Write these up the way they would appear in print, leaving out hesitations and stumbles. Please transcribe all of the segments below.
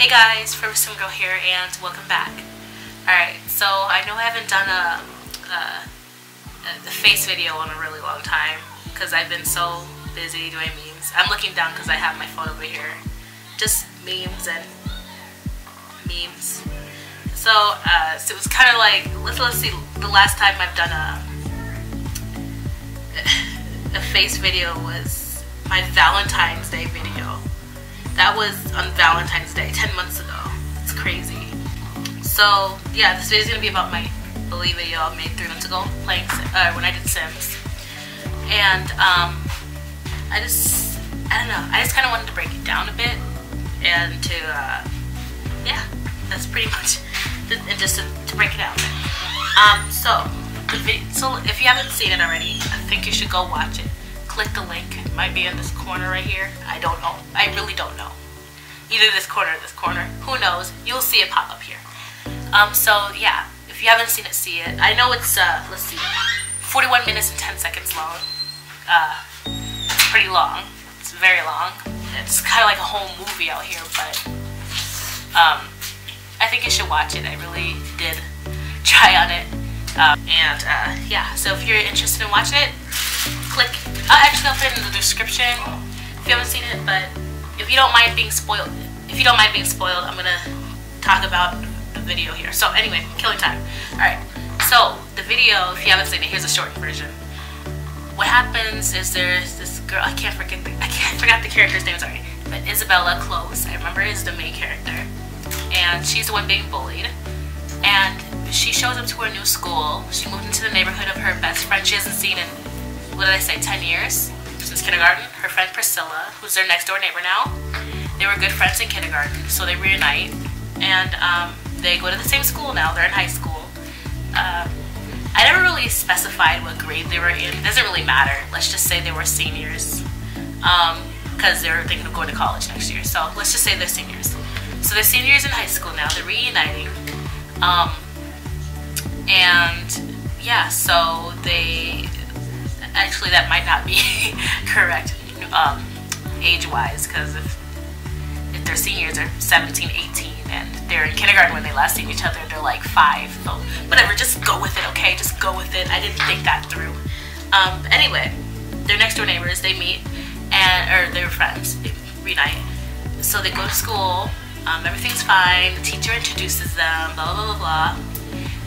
Hey guys, Forever Sim Girl here, and welcome back. Alright, so I know I haven't done a face video in a really long time because I've been so busy doing memes. I'm looking down because I have my phone over here. Just memes and memes. So it was kind of like, let's see, the last time I've done a face video was my Valentine's Day video. That was on Valentine's Day, 10 months ago. It's crazy. So yeah, this video is gonna be about my bully video I made 3 months ago, playing when I did Sims. And I don't know. I just kind of wanted to break it down a bit, and to yeah, that's pretty much and just to break it out. So if you haven't seen it already, I think you should go watch it. Click the link. It might be in this corner right here. I don't know. I really don't know. Either this corner or this corner. Who knows? You'll see it pop up here. So yeah, if you haven't seen it, see it. I know it's let's see, 41 minutes and 10 seconds long. It's pretty long. It's very long. It's kind of like a whole movie out here, but I think you should watch it. I really did try on it. Yeah, so if you're interested in watching it, click. Actually, I'll put it in the description if you haven't seen it. But if you don't mind being spoiled, I'm gonna talk about the video here. So anyway, killing time. All right. So the video, if you haven't seen it, here's a shortened version. What happens is there's this girl. I forgot the character's name. Sorry, but Isabella Close, I remember, is the main character, and she's the one being bullied. And she shows up to her new school. She moved into the neighborhood of her best friend she hasn't seen in, what did I say, 10 years? Since kindergarten. Her friend Priscilla, who's their next door neighbor now. They were good friends in kindergarten, so they reunite. And they go to the same school now. They're in high school. I never really specified what grade they were in. It doesn't really matter. Let's just say they were seniors. Because they're thinking of going to college next year. So let's just say they're seniors. So they're seniors in high school now. They're reuniting. And yeah, so they actually, that might not be correct age-wise, because if they're seniors, they're 17, 18, and they're in kindergarten when they last seen each other. They're like 5. So whatever, just go with it, okay? Just go with it. I didn't think that through. But anyway, they're next door neighbors. They meet, or they were friends. They reunite. So they go to school. Everything's fine. The teacher introduces them. Blah blah blah blah.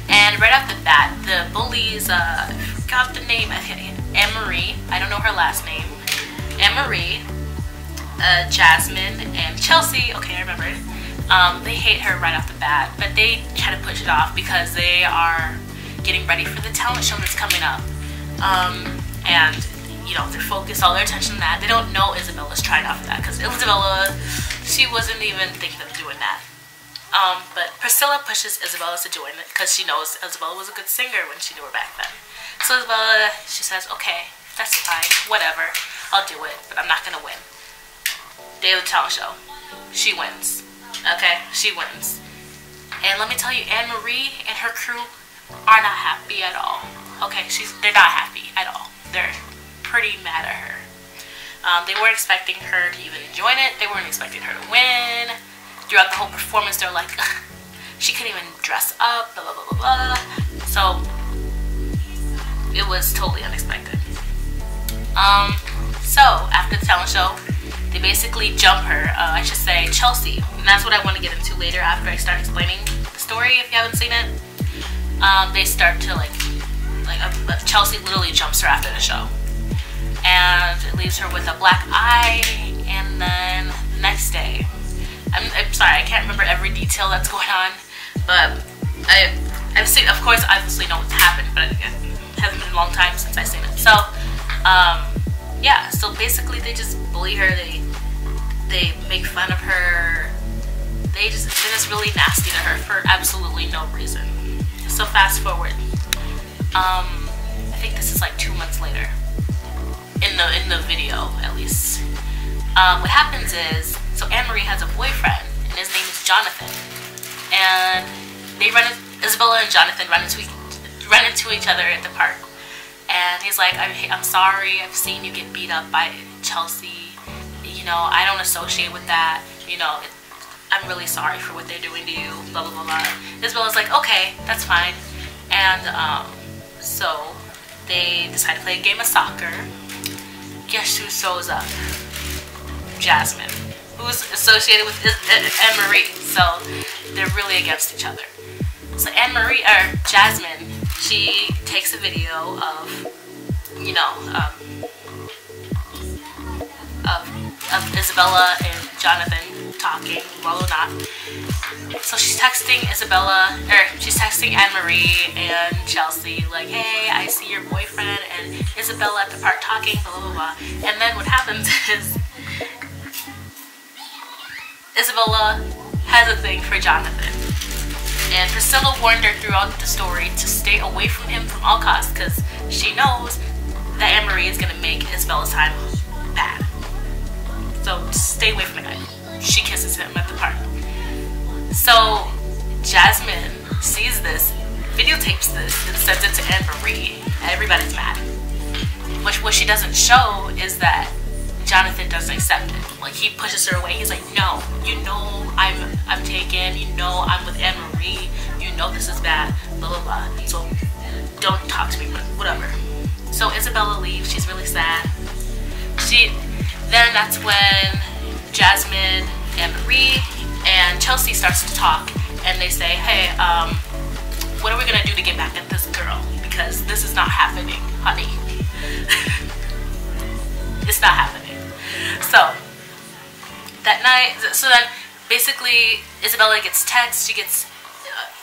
And right off the bat, the bullies, I forgot the name, Anne-Marie, I don't know her last name, Anne-Marie, Jasmine, and Chelsea, okay, I remember it. They hate her right off the bat, but they try to push it off because they are getting ready for the talent show that's coming up. And, you know, they're focused all their attention on that. They don't know Isabella's trying off of that, because Isabella, she wasn't even thinking of doing that. But Priscilla pushes Isabella to join it because she knows Isabella was a good singer when she knew her back then. So Isabella, she says, okay, that's fine, whatever, I'll do it, but I'm not gonna win. Day of the talent show, she wins. Okay, she wins. And let me tell you, Anne-Marie and her crew are not happy at all. Okay, they're not happy at all. They're pretty mad at her. They weren't expecting her to even join it. They weren't expecting her to win. Throughout the whole performance, they're like, she couldn't even dress up, blah, blah, blah, blah, blah. So, it was totally unexpected. So, after the talent show, they basically jump her, I should say Chelsea. And that's what I want to get into later after I start explaining the story, if you haven't seen it. They start to, Chelsea literally jumps her after the show. And it leaves her with a black eye, and then the next day, I'm sorry, I can't remember every detail that's going on, but I've seen, of course, obviously know what's happened, but it hasn't been a long time since I've seen it. So, yeah, so basically they just bully her, they make fun of her, they're just really nasty to her for absolutely no reason. So fast forward, I think this is like 2 months later, in the video at least. What happens is, so Anne-Marie has a boyfriend, and his name is Jonathan. And Isabella and Jonathan run into each other at the park. And he's like, I'm sorry, I've seen you get beat up by Chelsea. You know, I don't associate with that. You know, I'm really sorry for what they're doing to you, blah blah blah blah. Isabella's like, okay, that's fine. And so they decide to play a game of soccer. Guess who shows up? Jasmine, who's associated with Anne-Marie. So they're really against each other. So Anne-Marie, or Jasmine, she takes a video of, you know, of Isabella and Jonathan talking, blah blah blah. So she's texting Isabella, or she's texting Anne-Marie and Chelsea, like, hey, I see your boyfriend and Isabella at the park talking, blah blah blah. And then what happens is Isabella has a thing for Jonathan. And Priscilla warned her throughout the story to stay away from him from all costs, because she knows that Anne-Marie is going to make Isabella's time bad. So just stay away from the guy. She kisses him at the park. So Jasmine sees this, videotapes this, and sends it to Anne-Marie. Everybody's mad. What she doesn't show is that Jonathan doesn't accept it. Like, he pushes her away. He's like, no, you know I'm taken. You know I'm with Anne-Marie. You know this is bad. Blah blah blah. So don't talk to me. Whatever. So Isabella leaves. She's really sad. Then that's when Jasmine, Anne-Marie, and Chelsea starts to talk, and they say, hey, what are we gonna do to get back at this girl? Because this is not happening, honey. It's not happening. So that night, so then basically Isabella gets texts. She gets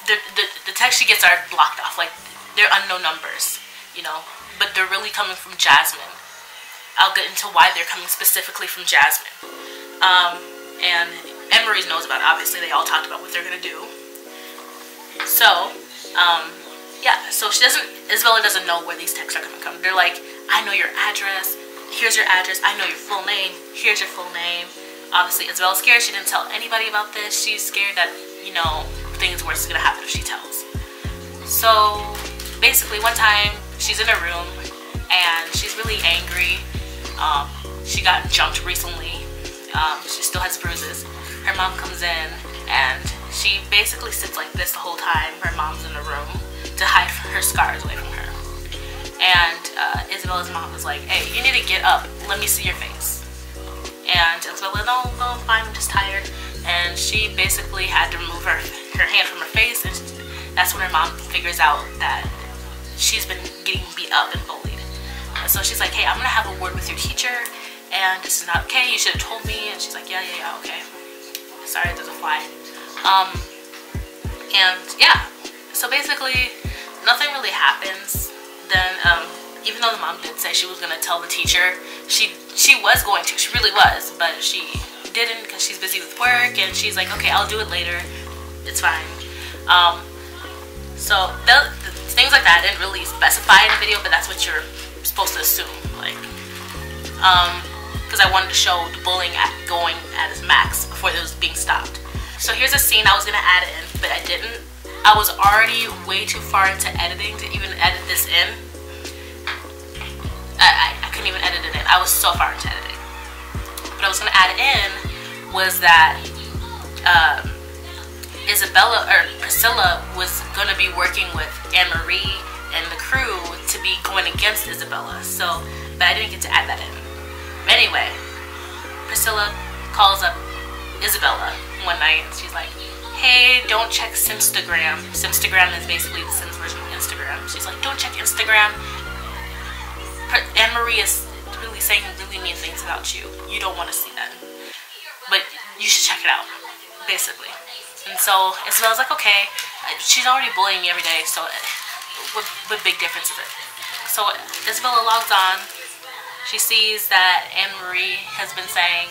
the text she gets are blocked off, like they're unknown numbers, you know, but they're really coming from Jasmine. I'll get into why they're coming specifically from Jasmine. And Anne-Marie knows about it. Obviously, they all talked about what they're gonna do. So, yeah. So Isabella doesn't know where these texts are coming from. They're like, I know your address. Here's your address. I know your full name. Here's your full name. Obviously, Isabella's scared. She didn't tell anybody about this. She's scared that, you know, things worse is gonna happen if she tells. So basically, one time she's in a room and she's really angry. She got jumped recently. She still has bruises. Her mom comes in and she basically sits like this the whole time. Her mom's in the room to hide her scars away from her. And Isabella's mom is like, hey, you need to get up. Let me see your face. And Isabella, no, I'm fine. I'm just tired. And she basically had to remove her hand from her face. And that's when her mom figures out that she's been getting beat up and bullied. So she's like, hey, I'm gonna have a word with your teacher, and this is not okay. You should have told me. And she's like, yeah, okay. Sorry, there's a fly. And yeah, so basically nothing really happens. Then even though the mom did say she was gonna tell the teacher, she was going to. She really was, but she didn't because she's busy with work, and she's like, okay, I'll do it later. It's fine. So things like that I didn't really specify in the video, but that's what you're supposed to assume, like, because I wanted to show the bullying going at its max before it was being stopped. So here's a scene I was gonna add in, but I didn't. I was already way too far into editing to even edit this in. I couldn't even edit it in. I was so far into editing. What I was gonna add in was that Priscilla was gonna be working with Anne-Marie and the crew to be going against Isabella. So, but I didn't get to add that in. Anyway, Priscilla calls up Isabella one night and she's like, hey, don't check Simstagram. Simstagram is basically the Sims version of Instagram. She's like, don't check Instagram. Anne-Marie is really saying really mean things about you. You don't want to see that. But you should check it out, basically. And so Isabella's like, okay, she's already bullying me every day, so what big difference is it? So Isabella logs on. She sees that Anne-Marie has been saying,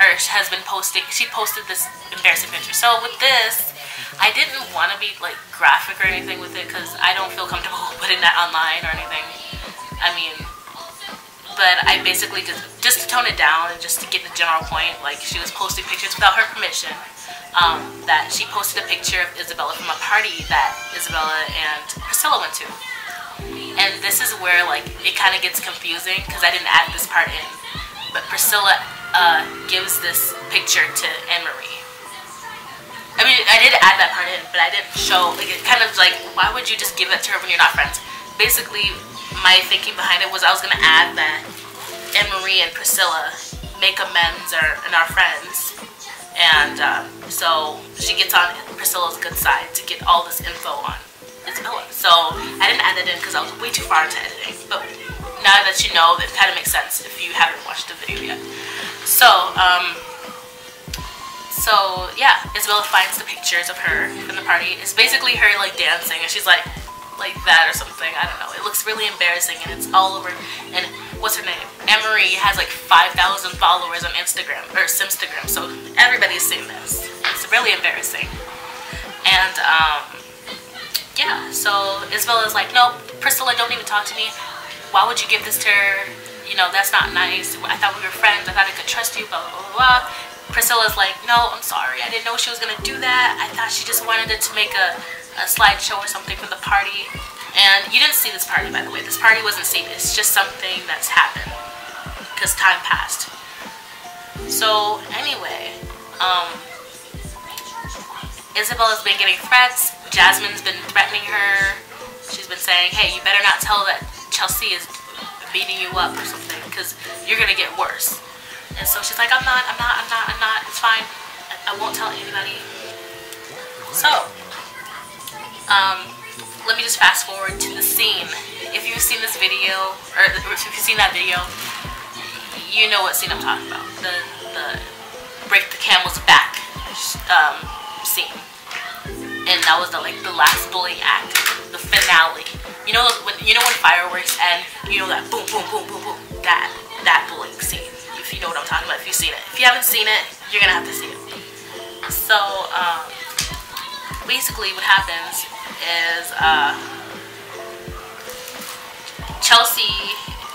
or has been posting, she posted this embarrassing picture. So with this, I didn't want to be like graphic or anything with it because I don't feel comfortable putting that online or anything. I mean, but I basically just to tone it down and just to get the general point, like she was posting pictures without her permission. That she posted a picture of Isabella from a party that Isabella and Priscilla went to. And this is where like it kind of gets confusing because I didn't add this part in. But Priscilla gives this picture to Anne-Marie. I mean, I did add that part in, but I didn't show, like, it kind of like, why would you just give that to her when you're not friends? Basically, my thinking behind it was I was going to add that Anne-Marie and Priscilla make amends and are friends. And so she gets on Priscilla's good side to get all this info on Isabella. So I didn't add it in because I was way too far into editing. But now that you know, it kind of makes sense if you haven't watched the video yet. So, yeah, Isabella finds the pictures of her from the party. It's basically her like dancing, and she's like that or something. I don't know. It looks really embarrassing, and it's all over. And what's her name? Anne-Marie has like 5,000 followers on Instagram or Simstagram, so everybody's seen this. It's really embarrassing. And yeah. So Isabella's like, no, Priscilla, don't even talk to me. Why would you give this to her? You know, that's not nice. I thought we were friends. I thought I could trust you. Blah blah blah blah. Priscilla's like, no, I'm sorry. I didn't know she was gonna do that. I thought she just wanted it to make a slideshow or something for the party. And you didn't see this party, by the way. This party wasn't seen. It's just something that's happened because time passed. So anyway, Isabella's been getting threats. Jasmine's been threatening her. She's been saying, hey, you better not tell that Chelsea is beating you up or something because you're gonna get worse. And so she's like, I'm not, it's fine. I won't tell anybody. So, let me just fast forward to the scene. If you've seen this video, or if you've seen that video, you know what scene I'm talking about. The break the camel's back scene. And that was the last bullying act, the finale. You know when fireworks end, you know that boom, boom, boom, boom, boom, that bullying scene. If you know what I'm talking about, if you've seen it. If you haven't seen it, you're gonna have to see it. So basically what happens is Chelsea,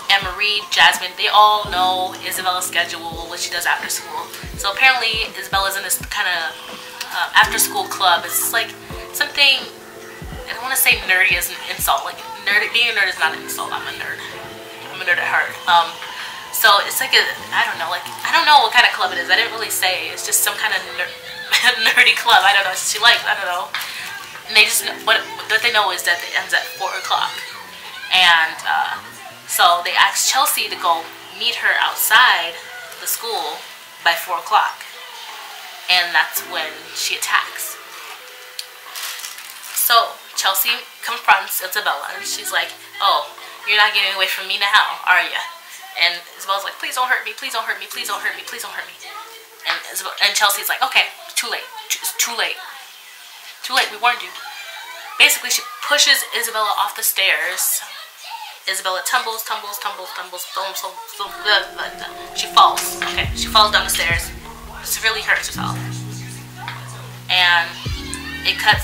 Anne-Marie, Jasmine, they all know Isabella's schedule, what she does after school. So apparently Isabella's in this kind of after school club. It's like something, I don't want to say nerdy as an insult. Like being a nerd is not an insult. I'm a nerd. I'm a nerd at heart. So it's like I don't know what kind of club it is. I didn't really say. It's just some kind of nerdy club. I don't know. She likes. I don't know. And they just what they know is that it ends at 4 o'clock. And so they asked Chelsea to go meet her outside the school by 4 o'clock. And that's when she attacks. So Chelsea confronts Isabella and she's like, oh, you're not getting away from me now, are you? And Isabella's like, please don't hurt me, please don't hurt me, please don't hurt me, please don't hurt me. And Chelsea's like, okay, too late. It's too late. Too late, we warned you. Basically, she pushes Isabella off the stairs. Isabella tumbles. She falls. Okay, she falls down the stairs. Severely hurts herself. And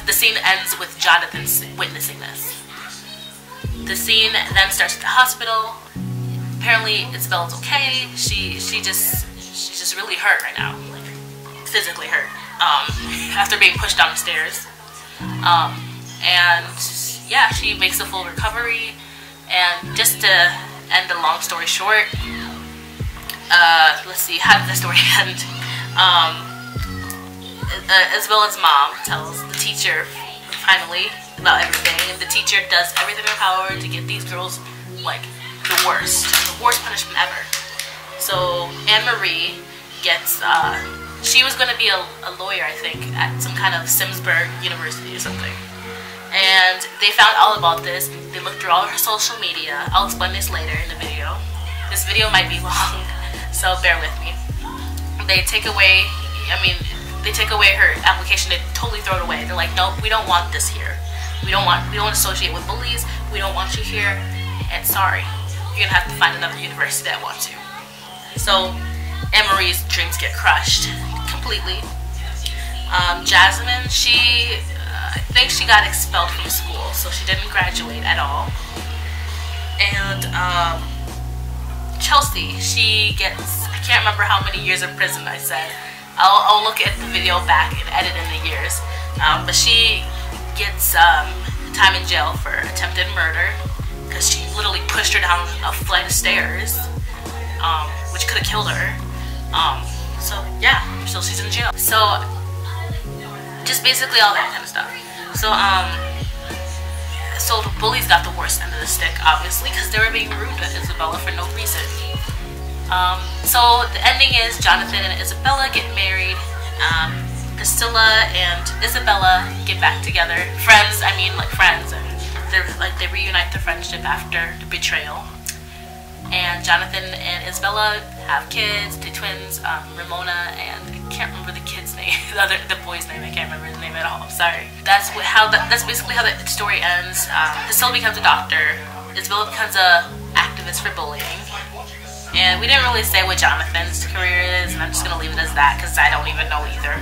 the scene ends with Jonathan witnessing this. The scene then starts at the hospital. Apparently Isabella's okay. She's just really hurt right now, like physically hurt, after being pushed down the stairs. And yeah, she makes a full recovery. And just to end the long story short, let's see, how did the story end? Isabella's mom tells the teacher finally about everything, and the teacher does everything in her power to get these girls like the worst punishment ever. So Anne-Marie gets, she was going to be a lawyer, I think, at some kind of Simsburg University or something. And they found all about this. They looked through all of her social media. I'll explain this later in the video. This video might be long, so bear with me. They take away her application. They totally throw it away. They're like, nope, we don't want this here. We don't associate with bullies. We don't want you here. And sorry, you're gonna have to find another university that wants you. So Anne-Marie's dreams get crushed completely. Jasmine, I think she got expelled from school, so she didn't graduate at all. And Chelsea, she gets, I can't remember how many years in prison I said. I'll look at the video back and edit in the years. But she gets time in jail for attempted murder because she literally pushed her down a flight of stairs, which could have killed her. So yeah, so she's in jail. So just basically all that kind of stuff. So so the bullies got the worst end of the stick, obviously, because they were being rude to Isabella for no reason. So the ending is Jonathan and Isabella get married. Priscilla and Isabella get back together. Friends, I mean, like friends, and they reunite their friendship after the betrayal. And Jonathan and Isabella have kids, the twins, Ramona, and I can't remember the kid's name, the boy's name. I can't remember his name at all. I'm sorry. That's basically how the story ends. Priscilla becomes a doctor. Isabella becomes a activist for bullying. And we didn't really say what Jonathan's career is, and I'm just gonna leave it as that because I don't even know either.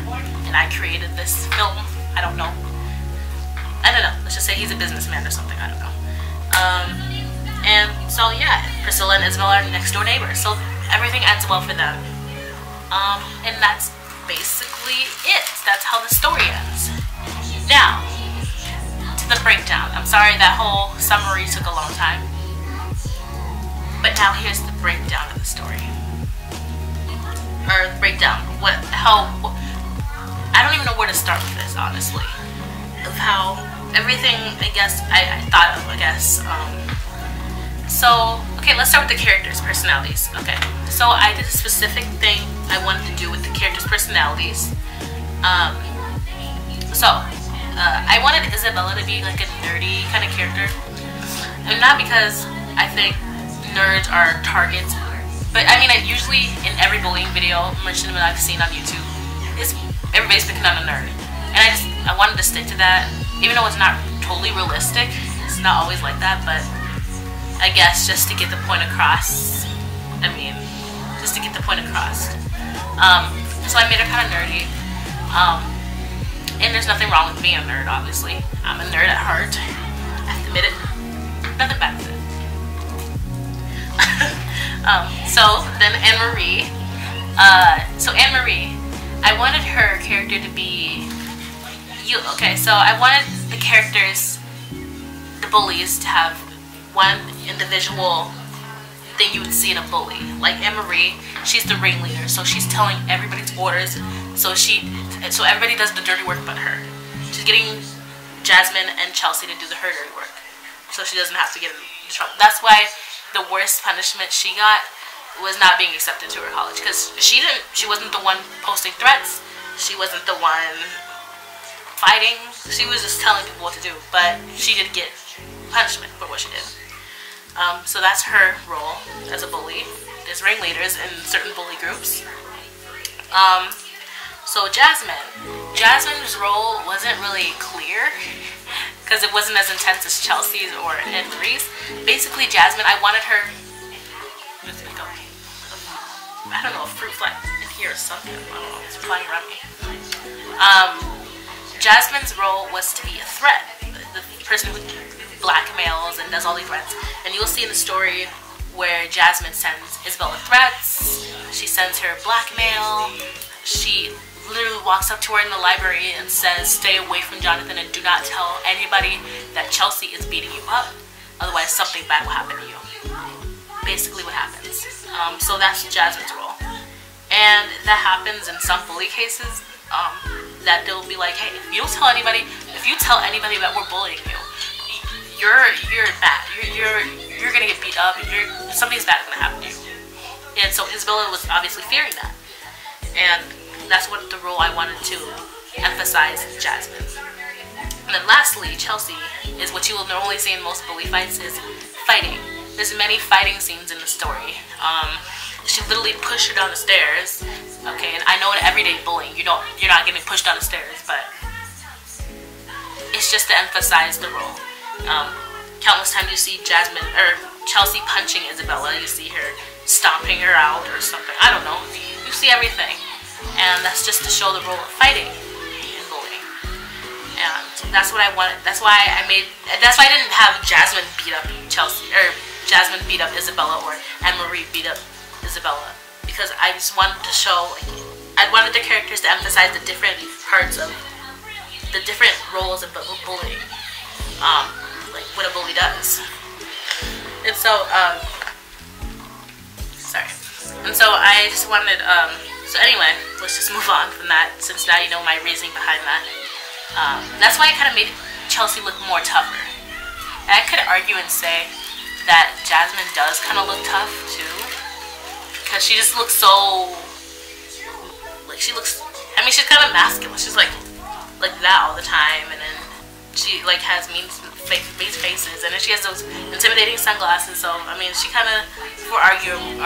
And I created this film. I don't know. Let's just say he's a businessman or something. I don't know. And so yeah, Priscilla and Isabella are next door neighbors. So everything ends well for them. And that's basically it. That's how the story ends. Now, to the breakdown. I'm sorry that whole summary took a long time. But now here's the breakdown of the story. Or breakdown. I don't even know where to start with this, honestly. Of how everything, I guess, I thought of, I guess. So, okay, let's start with the characters' personalities. Okay, so I did a specific thing I wanted to do with the characters' personalities. I wanted Isabella to be like a nerdy kind of character. And not because I think nerds are targets, but I mean, usually in every bullying video, mentioned that I've seen on YouTube, is everybody's picking on a nerd, and I wanted to stick to that, even though it's not totally realistic. It's not always like that, but I guess just to get the point across. I mean, just to get the point across. So I made her kind of nerdy, and there's nothing wrong with being a nerd. Obviously, I'm a nerd at heart. I have to admit it. Nothing bad with it. So then Anne-Marie. So Anne-Marie, I wanted her character to be okay, so I wanted the characters, the bullies, to have one individual thing you would see in a bully. Like Anne-Marie, she's the ringleader, so she's telling everybody's orders, so everybody does the dirty work but her. She's getting Jasmine and Chelsea to do the her dirty work, so she doesn't have to get in trouble. That's why the worst punishment she got was not being accepted to her college, because she wasn't the one posting threats, she wasn't the one fighting, she was just telling people what to do, but she did get punishment for what she did. So that's her role as a bully. There's ringleaders in certain bully groups. So Jasmine's role wasn't really clear, because it wasn't as intense as Chelsea's or Anne-Marie's. Basically, Jasmine, I wanted her. I don't know, a fruit fly in here or something. I don't know, it's flying around me. Jasmine's role was to be a threat, the person who blackmails and does all these threats. And you'll see in the story where Jasmine sends Isabella threats. She sends her blackmail. She literally walks up to her in the library and says, "Stay away from Jonathan and do not tell anybody that Chelsea is beating you up, otherwise something bad will happen to you." Basically what happens. So that's Jasmine's role. And that happens in some bully cases, that they'll be like, "Hey, if you tell anybody that we're bullying you, you're bad. You're gonna get beat up. Something's bad gonna happen to you." And so Isabella was obviously fearing that. And that's what the role I wanted to emphasize in Jasmine. And then lastly, Chelsea is what you will normally see in most bully fights, is fighting. There's many fighting scenes in the story. She literally pushed her down the stairs. Okay, and I know in everyday bullying, you're not getting pushed down the stairs, but it's just to emphasize the role. Countless times you see Chelsea punching Isabella. You see her stomping her out or something. I don't know. You see everything, and that's just to show the role of fighting in bullying. And that's what I wanted. That's why I didn't have Jasmine beat up Chelsea, or Jasmine beat up Isabella, or Anne-Marie beat up Isabella, because I just wanted to show, I wanted the characters to emphasize the different parts of the different roles of bullying, like what a bully does. And so, and so I just wanted, so anyway, let's just move on from that, since now you know my reasoning behind that. That's why it kind of made Chelsea look more tougher. And I could argue and say that Jasmine does kind of look tough too, because she just looks so, like, she looks, I mean, she's kind of masculine. She's like that all the time, and then she like has mean faces, and then she has those intimidating sunglasses. So I mean, she kind of, we're arguing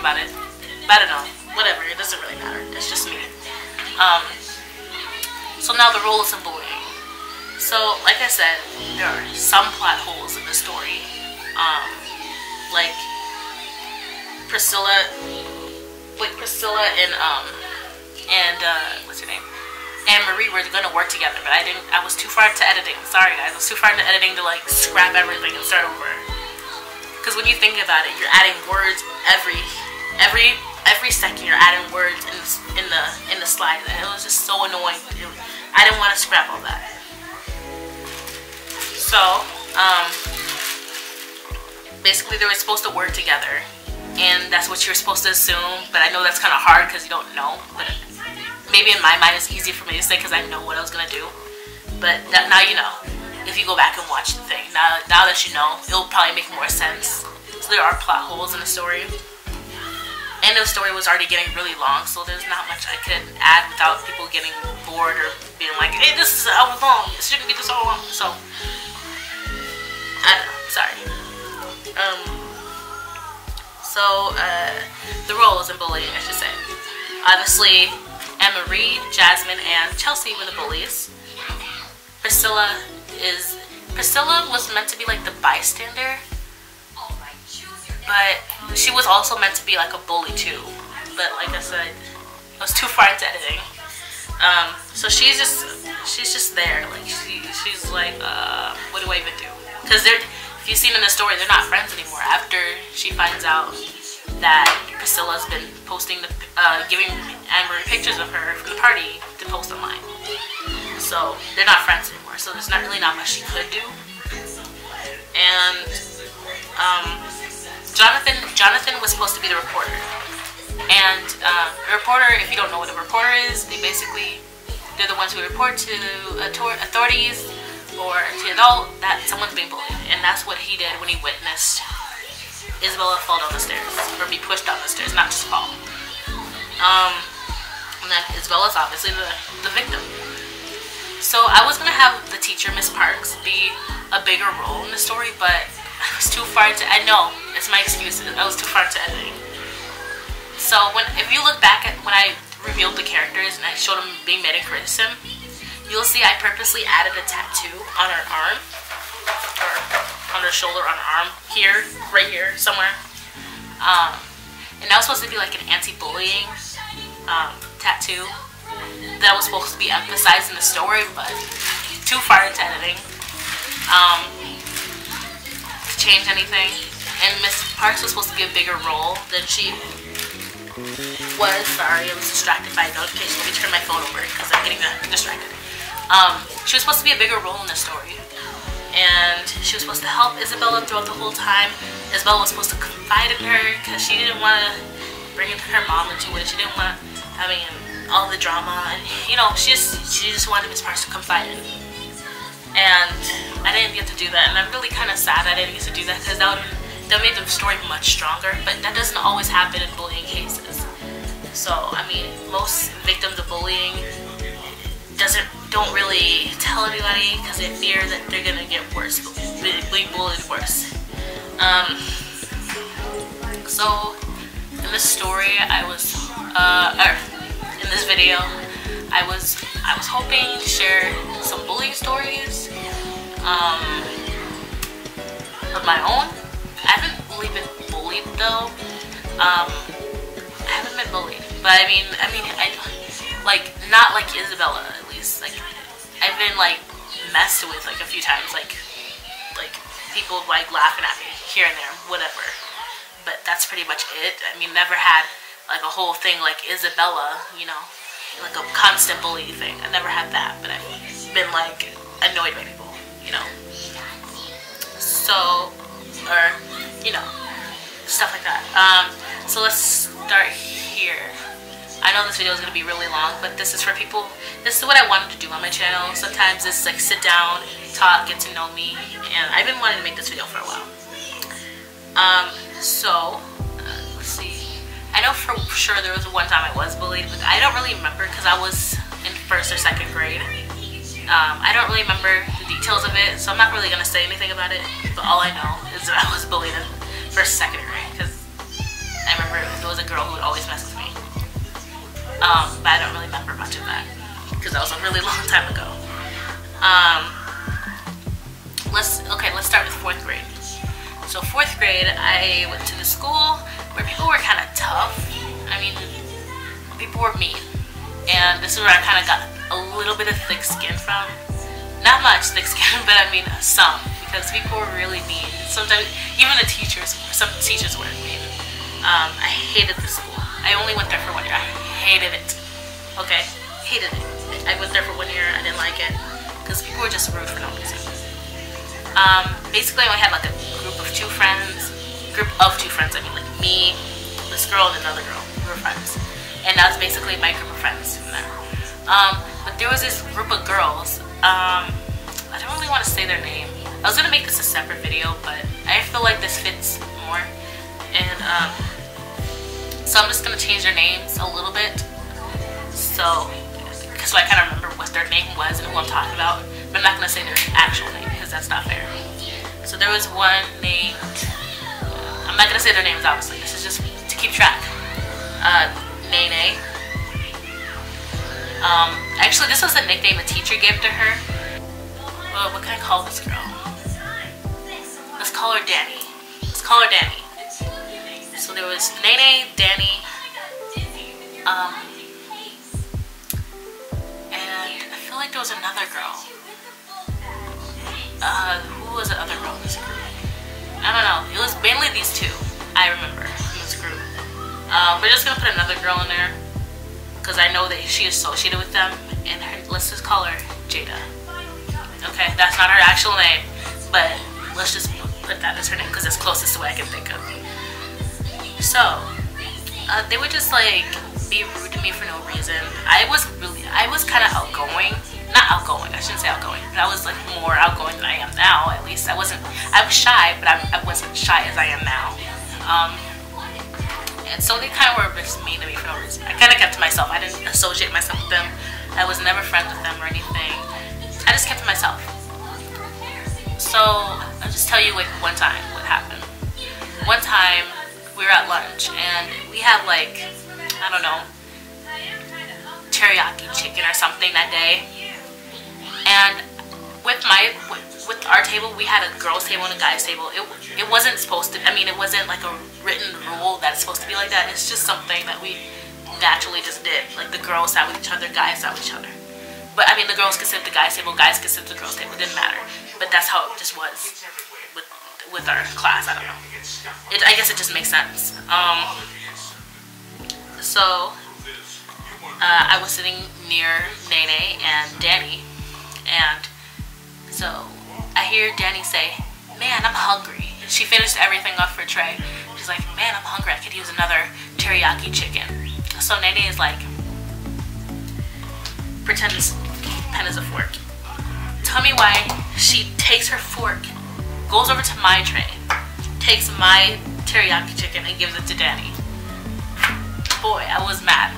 about it, but I don't know, whatever, it doesn't really matter, it's just me. So now the roles of bullying. So like I said, there are some plot holes in the story. Like Priscilla and what's her name? And Marie were gonna work together, but I was too far into editing. Sorry guys, I was too far into editing to like scrap everything and start over. Because when you think about it, you're adding words every second. You're adding words in the slide, and it was just so annoying. I didn't want to scrap all that. So basically, they were supposed to work together, and that's what you're supposed to assume. But I know that's kind of hard because you don't know. But maybe in my mind, it's easy for me to say because I know what I was gonna do. But now you know. If you go back and watch the thing, now that you know, it'll probably make more sense. So there are plot holes in the story, and the story was already getting really long, so there's not much I could add without people getting bored or being like, "Hey, this is an hour long. It shouldn't be this all long." So I don't know. Sorry. The roles in bullying, I should say. Obviously, Anne-Marie, Jasmine, and Chelsea were the bullies. Priscilla was meant to be like the bystander, but she was also meant to be like a bully too. But like I said, I was too far into editing. So she's just there. Like she's like, what do I even do? Because if you've seen in the story, they're not friends anymore. After she finds out that Priscilla's been posting giving Anne-Marie pictures of her from the party to post online. So they're not friends anymore. So there's not much she could do. And Jonathan was supposed to be the reporter. And a reporter, if you don't know what a reporter is, they're the ones who report to authorities or to adult that someone's being bullied. And that's what he did when he witnessed Isabella fall down the stairs, or be pushed down the stairs, not just fall. And then Isabella's obviously the victim. So I was gonna have the teacher, Miss Parks, be a bigger role in the story, but I was too far into. I know it's my excuses. I was too far into editing. So if you look back at when I revealed the characters and I showed them being made in criticism, you'll see I purposely added a tattoo on her arm, or on her shoulder, on her arm, here, right here, somewhere. And that was supposed to be like an anti-bullying tattoo that was supposed to be emphasized in the story, but too far into editing to change anything. And Miss Parks was supposed to be a bigger role than she was. Sorry, I was distracted by a notification. Let me turn my phone over because I'm getting distracted. She was supposed to be a bigger role in the story, and she was supposed to help Isabella throughout the whole time. Isabella was supposed to confide in her because she didn't want to bring her mom into it. She didn't want having all the drama, and you know, she just wanted Miss Parks to confide in. And I didn't get to do that, and I'm really kind of sad I didn't get to do that because that made the story much stronger. But that doesn't always happen in bullying cases. So I mean, most victims of bullying don't really tell anybody because they fear that they're gonna get worse, being bullied worse. So in this story, in this video, I was hoping to share some bullying stories of my own. I haven't really been bullied though. I haven't been bullied, but I mean, like not like Isabella at least. Like I've been like messed with like a few times, like people like laughing at me here and there, whatever. But that's pretty much it. I mean, never had like a whole thing like Isabella, you know, like a constant bully thing. I never had that, but I've been like annoyed by people, you know. So, or you know, stuff like that. So let's start here. I know this video is going to be really long, but this is for people, this is what I wanted to do on my channel. Sometimes it's like sit down, talk, get to know me, and I've been wanting to make this video for a while. Let's see. I know for sure there was one time I was bullied, but I don't really remember because I was in 1st or 2nd grade. I don't really remember the details of it, so I'm not really going to say anything about it, but all I know is that I was bullied in 1st, 2nd grade, because I remember there was a girl who would always mess with me. But I don't really remember much of that because that was a really long time ago. Let's start with 4th grade. So 4th grade, I went to the school where people were kind of tough. I mean, people were mean, and this is where I kind of got a little bit of thick skin from. Not much thick skin, but I mean some, because people were really mean. Sometimes even the teachers, some teachers were mean. I hated the school. I only went there for 1 year. I hated it. Okay? Hated it. I went there for 1 year. I didn't like it. Because people were just rude for no reason. Basically, I only had like a group of 2 friends. I mean, like me, this girl, and another girl. We were friends. And that was basically my group of friends from there. But there was this group of girls. I don't really want to say their name. I was going to make this a separate video, but I feel like this fits more. And, so I'm just going to change their names a little bit, so I kind of remember what their name was and who I'm talking about, but I'm not going to say their actual name because that's not fair. So there was one named, I'm not going to say their names obviously, this is just to keep track, Nene. Actually this was a nickname a teacher gave to her. Well, what can I call this girl? Let's call her Danny. So there was Nene, Danny, and I feel like there was another girl. Who was the other girl in this group? I don't know. It was mainly these 2, I remember, in this group. We're just gonna put another girl in there because I know that she is associated with them, and let's just call her Jada. Okay, that's not her actual name, but let's just put that as her name because it's closest to what I can think of. So, they would just like be rude to me for no reason. I was kind of outgoing. Not outgoing, I shouldn't say outgoing, but I was like more outgoing than I am now, at least. I was shy, but I wasn't shy as I am now. And so they kind of were just mean to me for no reason. I kind of kept to myself. I didn't associate myself with them. I was never friends with them or anything. I just kept to myself. So, I'll just tell you like one time what happened. One time, we were at lunch and we had like, I don't know, teriyaki chicken or something that day. And with our table, we had a girls' table and a guys' table. It wasn't supposed to, I mean, it wasn't like a written rule that it's supposed to be like that. It's just something that we naturally just did. Like the girls sat with each other, guys sat with each other. But I mean, the girls could sit at the guys' table, guys could sit at the girls' table. It didn't matter. But that's how it just was with our class. I don't know. I guess it just makes sense. I was sitting near Nene and Danny, and so I hear Danny say, "Man, I'm hungry." She finished everything off her tray. She's like, "Man, I'm hungry. I could use another teriyaki chicken." So Nene is like, pretend this pen is a fork. Tell me why she takes her fork, goes over to my tray, takes my teriyaki chicken and gives it to Danny. Boy, I was mad.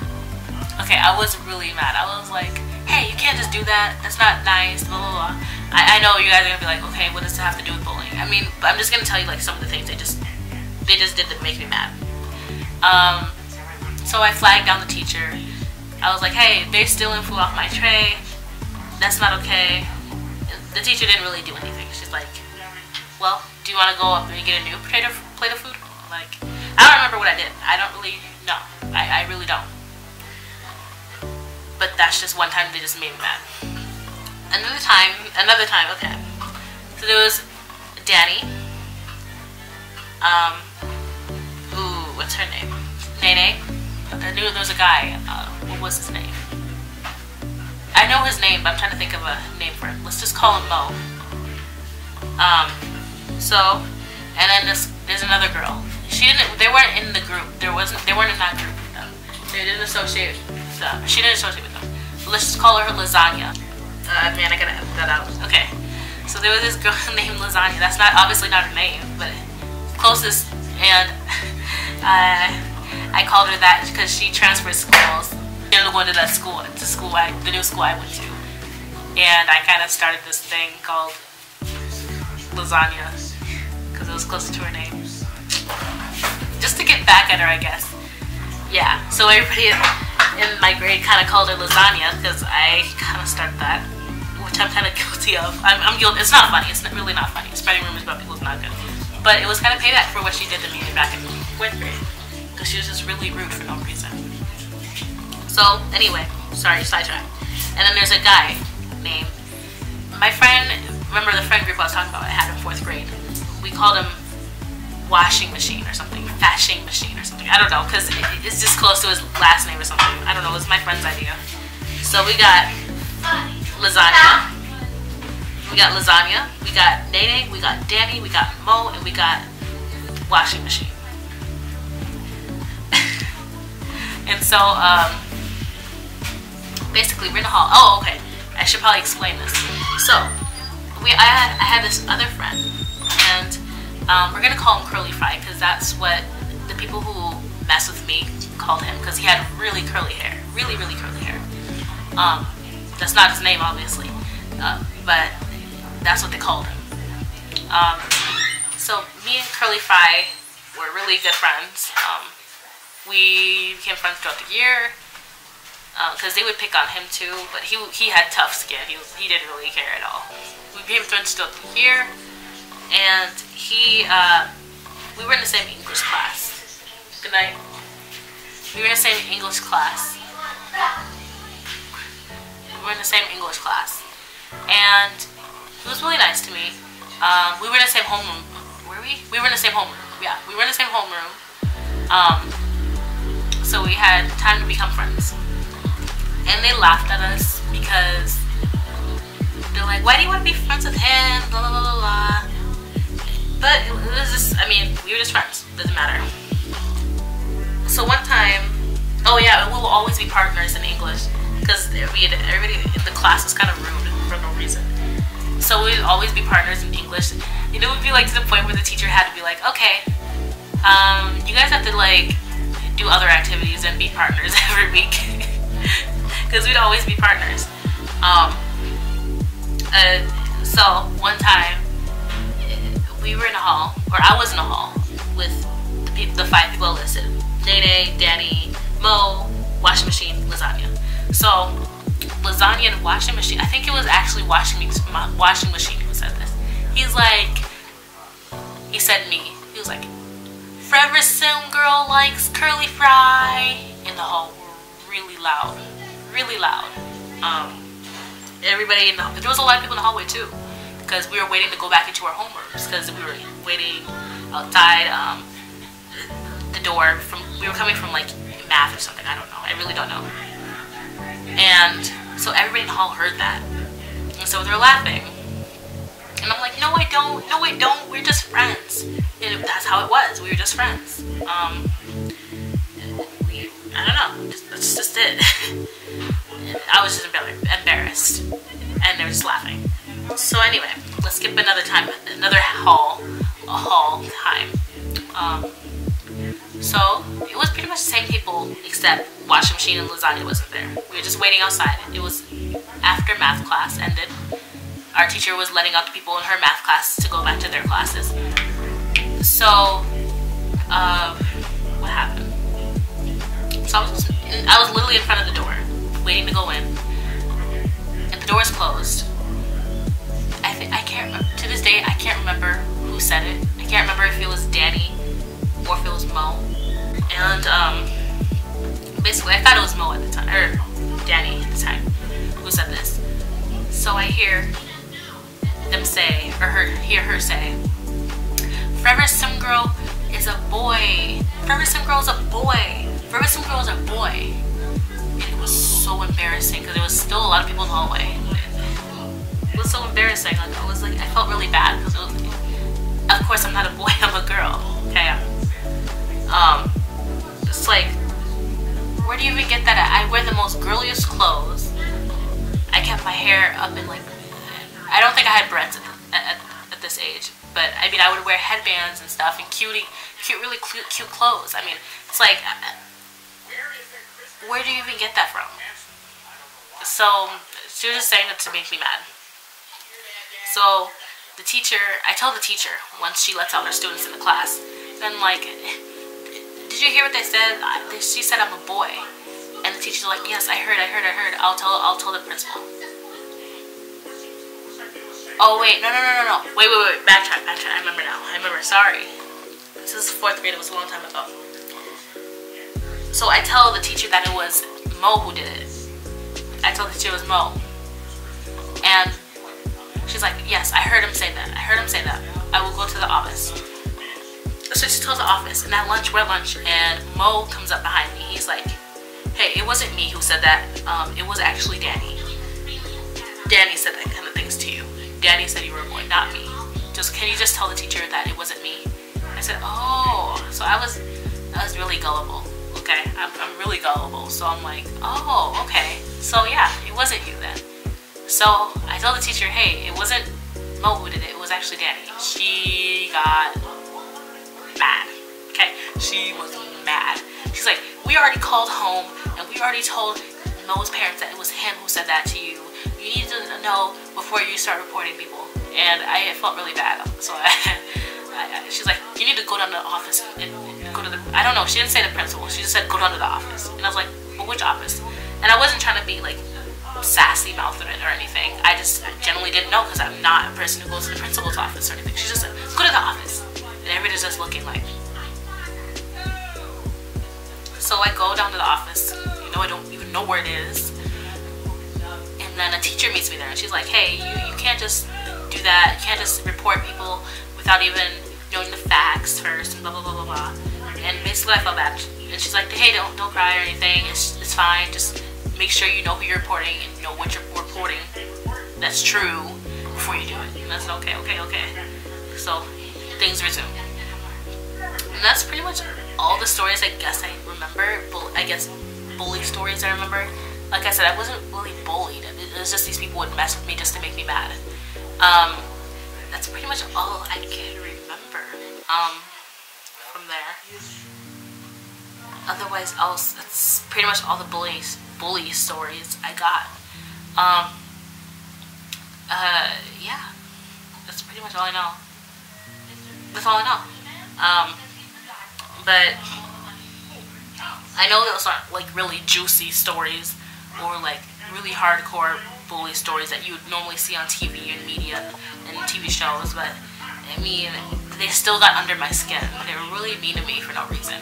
Okay, I was really mad. I was like, hey, you can't just do that. That's not nice, blah, blah, blah. I know you guys are gonna be like, okay, what does it have to do with bullying? I mean, I'm just gonna tell you like some of the things they just did that make me mad. So I flagged down the teacher. I was like, hey, they're stealing food off my tray. That's not okay. The teacher didn't really do anything. She's like, well, do you want to go up and get a new plate of food? Like, I don't remember what I did. I don't really know. I really don't. But that's just one time they just made me mad. Another time, okay. So there was Danny. What's her name? Nene. I knew there was a guy. What was his name? I know his name, but I'm trying to think of a name for him. Let's just call him Mo. And then there's another girl. They weren't in the group. They weren't in that group. They didn't associate with them. She didn't associate with them. Let's just call her Lasagna. Man, I gotta edit that out. Okay. So there was this girl named Lasagna. That's not obviously not her name, but closest. And I called her that because she transferred schools. She ended up going to that school, the new school I went to. And I kind of started this thing called Lasagna because it was closer to her name. Just to get back at her, I guess. Yeah. So everybody in my grade kind of called her Lasagna because I kind of started that, which I'm kind of guilty of. I'm guilty. It's not funny. It's really not funny. Spreading rumors about people is not good. But it was kind of payback for what she did to me back in 4th grade. Because she was just really rude for no reason. So, anyway. Sorry, sidetrack. And then there's a guy named... My friend... Remember the friend group I was talking about I had in 4th grade? We called him Washing Machine or something. Fashing Machine or something. I don't know. Because it's just close to his last name or something. I don't know. It was my friend's idea. So we got Lasagna. We got Lasagna. We got Nene. We got Danny. We got Mo. And we got Washing Machine. And so, basically, we're in the hall. Oh, okay. I should probably explain this. So, I had this other friend, and we're gonna call him Curly Fry because that's what the people who mess with me called him because he had really curly hair, really curly hair. That's not his name, obviously, but that's what they called him. So me and Curly Fry were really good friends. We became friends throughout the year because they would pick on him too, but he had tough skin. He didn't really care at all. We became friends throughout the year, and we were in the same English class. Good night. We were in the same English class. We were in the same English class, and he was really nice to me. We were in the same homeroom. Were we? We were in the same homeroom. Yeah, we were in the same homeroom. So we had time to become friends. And they laughed at us because they're like, why do you want to be friends with him? Blah, blah, blah, blah. But it was just, I mean, we were just friends. Doesn't matter. So one time, oh yeah, we will always be partners in English because everybody in the class was kind of rude for no reason. So we would always be partners in English. And it would be like to the point where the teacher had to be like, okay, you guys have to like do other activities and be partners every week because we'd always be partners. So one time we were in a hall, or I was in a hall with the 5 people listed: Nene, Danny, Mo, Washing Machine, Lasagna. So Lasagna and Washing Machine, I think it was actually Washing Machine who said this. He said me. He was like, forever some girl likes curly fry. In the hall, really loud, really loud. Everybody there was a lot of people in the hallway too, because we were waiting to go back into our homerooms because we were waiting outside the door. We were coming from like math or something. I don't know. I really don't know. And so everybody in the hall heard that, and so they're laughing. And I'm like, no, I don't. No, I don't. We're just friends. And that's how it was. We were just friends. I don't know. That's just it. I was just embarrassed, and they were just laughing. So anyway, let's skip another hall time. So it was pretty much the same people, except Washing Machine and Lasagna wasn't there. We were just waiting outside. It was after math class ended. Our teacher was letting out the people in her math class to go back to their classes. So, what happened? So I was literally in front of the door, waiting to go in, and the door is closed. I can't remember, to this day, I can't remember who said it. I can't remember if it was Danny or if it was Mo. And basically, I thought it was Mo at the time, or Danny at the time, who said this. So I hear them say, or hear her say, forever some girl is a boy. Forever some girl is a boy. Forever some girl is a boy. And it was so embarrassing because there was still a lot of people in the hallway. It was so embarrassing. Like I felt really bad because of course I'm not a boy, I'm a girl. Okay. It's like, where do you even get that at? I wear the most girliest clothes. I kept my hair up in like, I don't think I had braids at this age, but I mean I would wear headbands and stuff and really cute clothes. I mean, it's like, where do you even get that from? So she was just saying it to make me mad. So the teacher, I tell the teacher once she lets out her students in the class, then like, did you hear what they said? She said I'm a boy, and the teacher's like, yes, I heard. I'll tell the principal. Oh wait, no. Wait. Backtrack. I remember now. Sorry. This is 4th grade. It was a long time ago. So I tell the teacher that it was Mo who did it. I told the teacher it was Mo, and she's like, yes, I heard him say that. I will go to the office. So she tells the office, and at lunch, we're at lunch, and Mo comes up behind me. He's like, hey, it wasn't me who said that. It was actually Danny. Danny said that kind of things to you. Danny said you were a boy, not me. Can you just tell the teacher that it wasn't me? I said, oh. So I was really gullible. Okay, I'm really gullible. So I'm like, oh, okay. So yeah, it wasn't you then. So I told the teacher, hey, it wasn't Mo who did it. It was actually Danny. She got mad. Okay, she was mad. She's like, we already called home and we already told Mo's parents that it was him who said that to you. You need to know before you start reporting people. And I felt really bad. So she's like, you need to go down to the office and go to the, I don't know, she didn't say the principal. She just said go down to the office. And I was like, well, which office? And I wasn't trying to be like sassy mouthing it or anything. I just genuinely didn't know because I'm not a person who goes to the principal's office or anything. She just said, go to the office. And everybody's just looking like. So I go down to the office. You know, I don't even know where it is. And then a teacher meets me there and she's like, hey, you can't just do that. You can't just report people without even knowing the facts first and blah blah blah blah blah. And basically I felt bad. And she's like, hey, don't cry or anything. It's fine. Just make sure you know who you're reporting and know what you're reporting that's true before you do it. And I said, okay. So things resume. And that's pretty much all the stories I guess I remember. I guess bully stories I remember. Like I said, I wasn't really bullied. It was just these people would mess with me just to make me mad. That's pretty much all I can remember from there. Otherwise, else that's pretty much all the bully stories I got. Yeah, that's pretty much all I know. That's all I know. But I know those aren't like really juicy stories or like really hardcore bully stories that you would normally see on TV and media and TV shows, but I mean, they still got under my skin. They were really mean to me for no reason.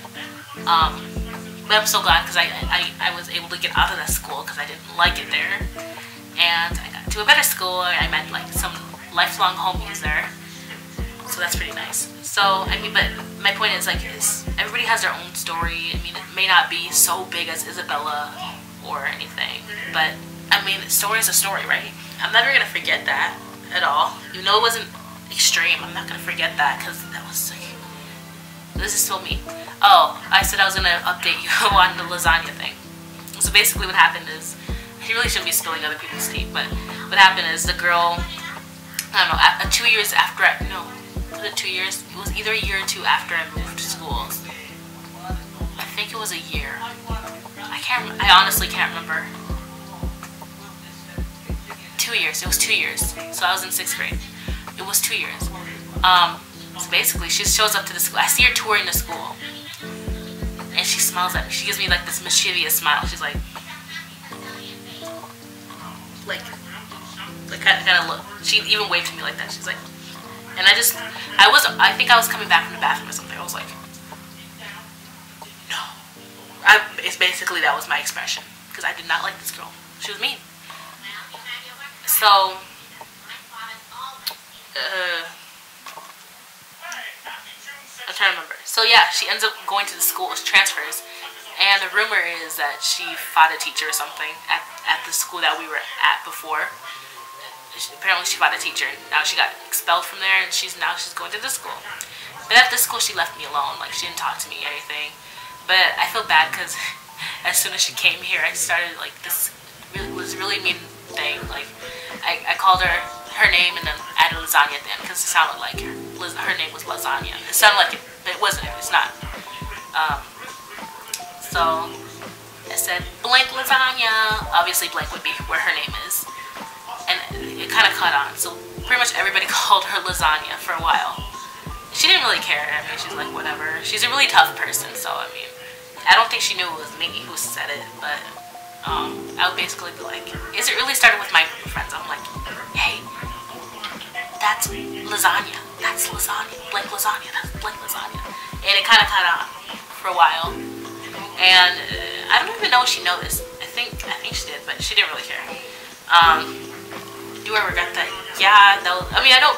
But I'm so glad because I was able to get out of that school because I didn't like it there. And I got to a better school. I met like some lifelong homies there. So that's pretty nice. So, I mean, but my point is like, everybody has their own story. I mean, it may not be so big as Isabella or anything, but I mean, a story is a story, right? I'm never going to forget that at all. Even though it wasn't extreme, I'm not going to forget that because that was like, this is still me. Oh, I said I was going to update you on the lasagna thing. So basically what happened is, he really shouldn't be spilling other people's tea, but what happened is the girl, I don't know, 2 years after, was it 2 years? It was either a year or two after I moved to schools. I think it was a year. I honestly can't remember. 2 years. It was 2 years. So I was in 6th grade. It was 2 years. So basically, she shows up to the school. I see her touring the school, and she smiles at me. She gives me like this mischievous smile. She's like kind of look. She even waved to me like that. She's like, and I think I was coming back from the bathroom or something. I was like, no. It's basically that was my expression because I did not like this girl. She was mean. So, I'm trying to remember. So yeah, she ends up going to the school, transfers, and the rumor is that she fought a teacher or something at the school that we were at before. Apparently she fought a teacher, and now she got expelled from there, and she's going to this school. But at this school, she left me alone. Like, she didn't talk to me or anything. But I feel bad because as soon as she came here, I started like this really mean thing. Like I called her name and then added lasagna at the end because it sounded like her name was lasagna. It sounded like it, but it wasn't. It's not. So I said blank lasagna. Obviously blank would be where her name is, and it kind of caught on. So pretty much everybody called her lasagna for a while. She didn't really care. I mean, she's like, whatever. She's a really tough person, so I mean, I don't think she knew it was me who said it, but I would basically be like, it really started with my friends. I'm like, hey, that's lasagna. That's lasagna. Blank lasagna. That's blank lasagna. And it kind of caught on for a while. And I don't even know if she noticed. I think she did, but she didn't really care. Do I regret that? Yeah, no. I mean, I don't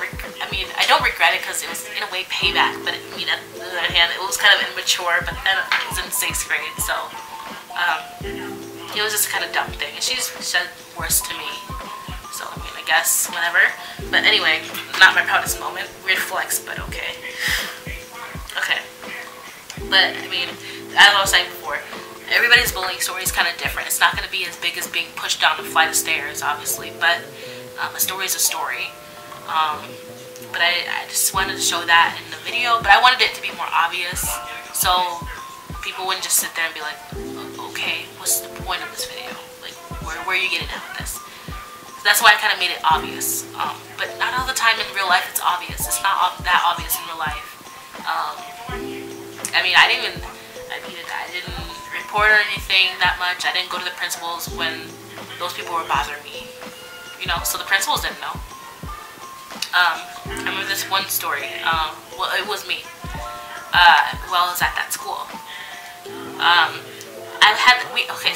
regret it because it was in a way payback. But I mean, on the other hand, it was kind of immature. But then I was in 6th grade, so it was just a kind of dumb thing. And she's said worse to me. So I mean, I guess whatever. But anyway, not my proudest moment. Weird flex, but okay. Okay. But I mean, as I was saying before, everybody's bullying story is kind of different. It's not going to be as big as being pushed down a flight of stairs, obviously, but a story is a story. But I just wanted to show that in the video, but I wanted it to be more obvious, so people wouldn't just sit there and be like, okay, what's the point of this video? Like, where are you getting at with this? So that's why I kind of made it obvious. But not all the time in real life it's obvious. It's not that obvious in real life. I mean, I didn't report or anything that much. I didn't go to the principals when those people were bothering me, you know, so the principals didn't know. I remember this one story. Well, it was me. While I was at that school.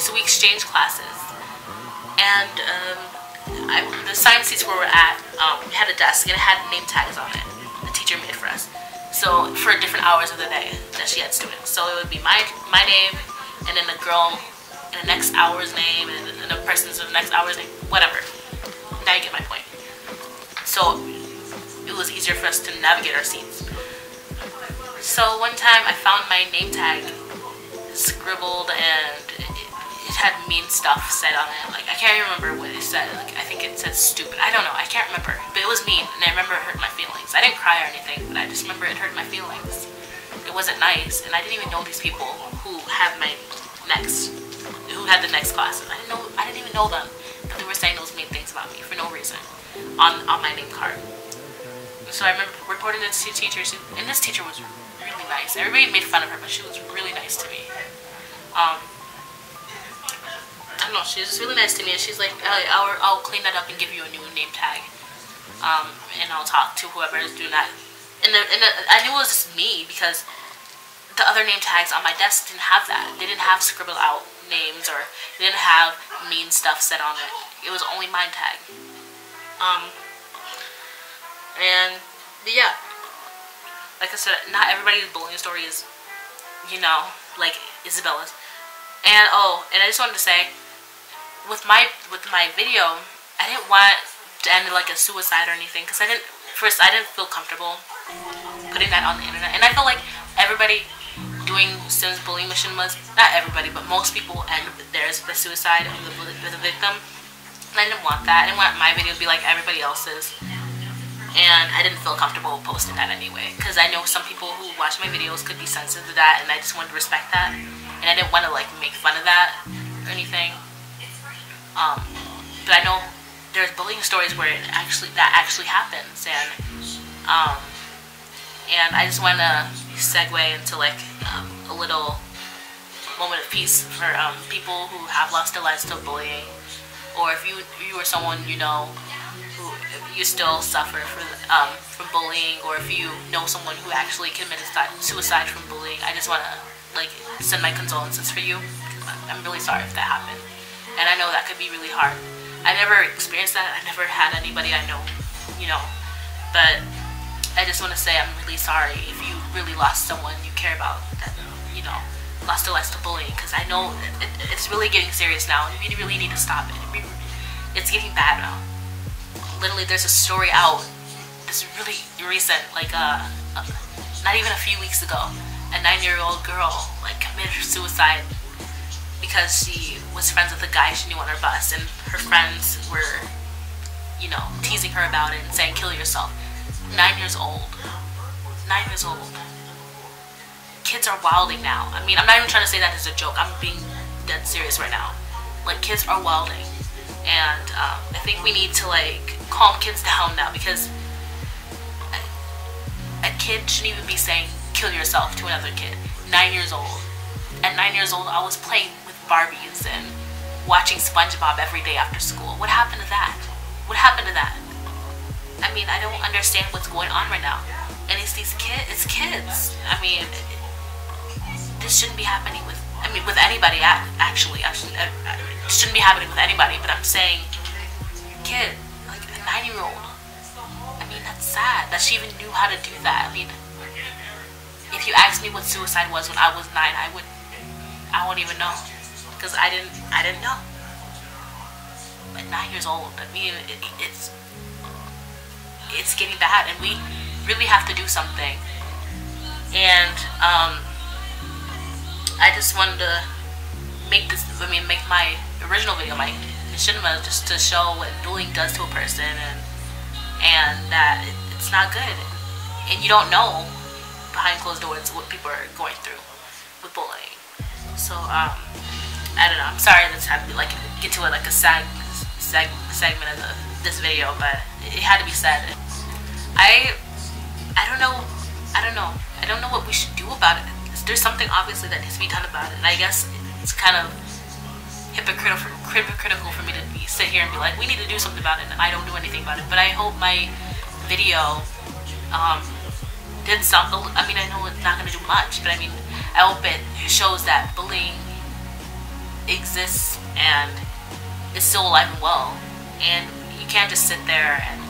So we exchanged classes, and the science seats where we're at, we had a desk and it had name tags on it. The teacher made for us. So for different hours of the day that she had students. So it would be my name, and then the girl in the next hour's name, and the person's in the next hour's name, whatever. Now you get my point. So it was easier for us to navigate our seats. So one time I found my name tag scribbled, and it had mean stuff said on it. Like, I can't remember what it said. Like, I think it said stupid. I don't know. I can't remember. But it was mean, and I remember it hurt my feelings. I didn't cry or anything, but I just remember it hurt my feelings. It wasn't nice, and I didn't even know these people who had the next classes. I didn't even know them, but they were saying those mean things about me for no reason on my name card. So I remember reporting it to teachers, and this teacher was really nice. Everybody made fun of her, but she was really nice to me. I don't know, she was really nice to me, and she's like, I'll clean that up and give you a new name tag, and I'll talk to whoever is doing that. And I knew it was just me because the other name tags on my desk didn't have that. They didn't have scribbled out names, or they didn't have mean stuff said on it. It was only my tag. And yeah, like I said, not everybody's bullying story is, you know, like Isabella's. And and I just wanted to say, with my video, I didn't want to end like a suicide or anything, because I didn't feel comfortable putting that on the internet. And I feel like everybody doing Sims bullying mission was, not everybody, but most people end theirs with the suicide of the victim. And I didn't want that. I didn't want my video to be like everybody else's. And I didn't feel comfortable posting that anyway, because I know some people who watch my videos could be sensitive to that, and I just wanted to respect that. And I didn't want to like make fun of that or anything. But I know there's bullying stories where that actually happens, and I just want to segue into like a little moment of peace for people who have lost their lives to bullying, or if you or someone you know who you still suffer from bullying, or if you know someone who actually committed suicide from bullying. I just want to like send my condolences for you. I'm really sorry if that happened, and I know that could be really hard. I never experienced that. I never had anybody I know, you know, but I just want to say I'm really sorry if you really lost someone you care about that, you know, lost their lives to bullying, because I know it's really getting serious now, and we really need to stop it. It's getting bad now. Literally, there's a story out, this really recent, like not even a few weeks ago, a 9-year-old girl like committed suicide because she was friends with a guy she knew on her bus, and her friends were, you know, teasing her about it and saying, kill yourself. 9 years old. 9 years old. Kids are wilding now. I mean, I'm not even trying to say that as a joke. I'm being dead serious right now. Like, kids are wilding. And I think we need to, like, calm kids down now, because a kid shouldn't even be saying, kill yourself to another kid. 9 years old. At 9 years old, I was playing with Barbies and watching SpongeBob every day after school. What happened to that? What happened to that? I mean, I don't understand what's going on right now. And it's these kids. It's kids. I mean, this shouldn't be happening with, I mean, with anybody, actually. It shouldn't be happening with anybody, but I'm saying, kid, like a 9-year-old. I mean, that's sad that she even knew how to do that. I mean, if you asked me what suicide was when I was 9, I won't even know, because I didn't know. But 9 years old, I mean, it's getting bad, and we really have to do something. And I just wanted to make my original video, my machinima, just to show what bullying does to a person, and that it's not good, and you don't know behind closed doors what people are going through with bullying. So I don't know. I'm sorry this had to be like get to a segment of this video, but it had to be said. I don't know. I don't know what we should do about it. There's something obviously that needs to be done about it, and I guess it's kind of hypocritical for me to sit here and be like, we need to do something about it, and I don't do anything about it. But I hope my video did something. I mean, I know it's not going to do much, but I mean, I hope it shows that bullying exists and is still alive and well, and you can't just sit there and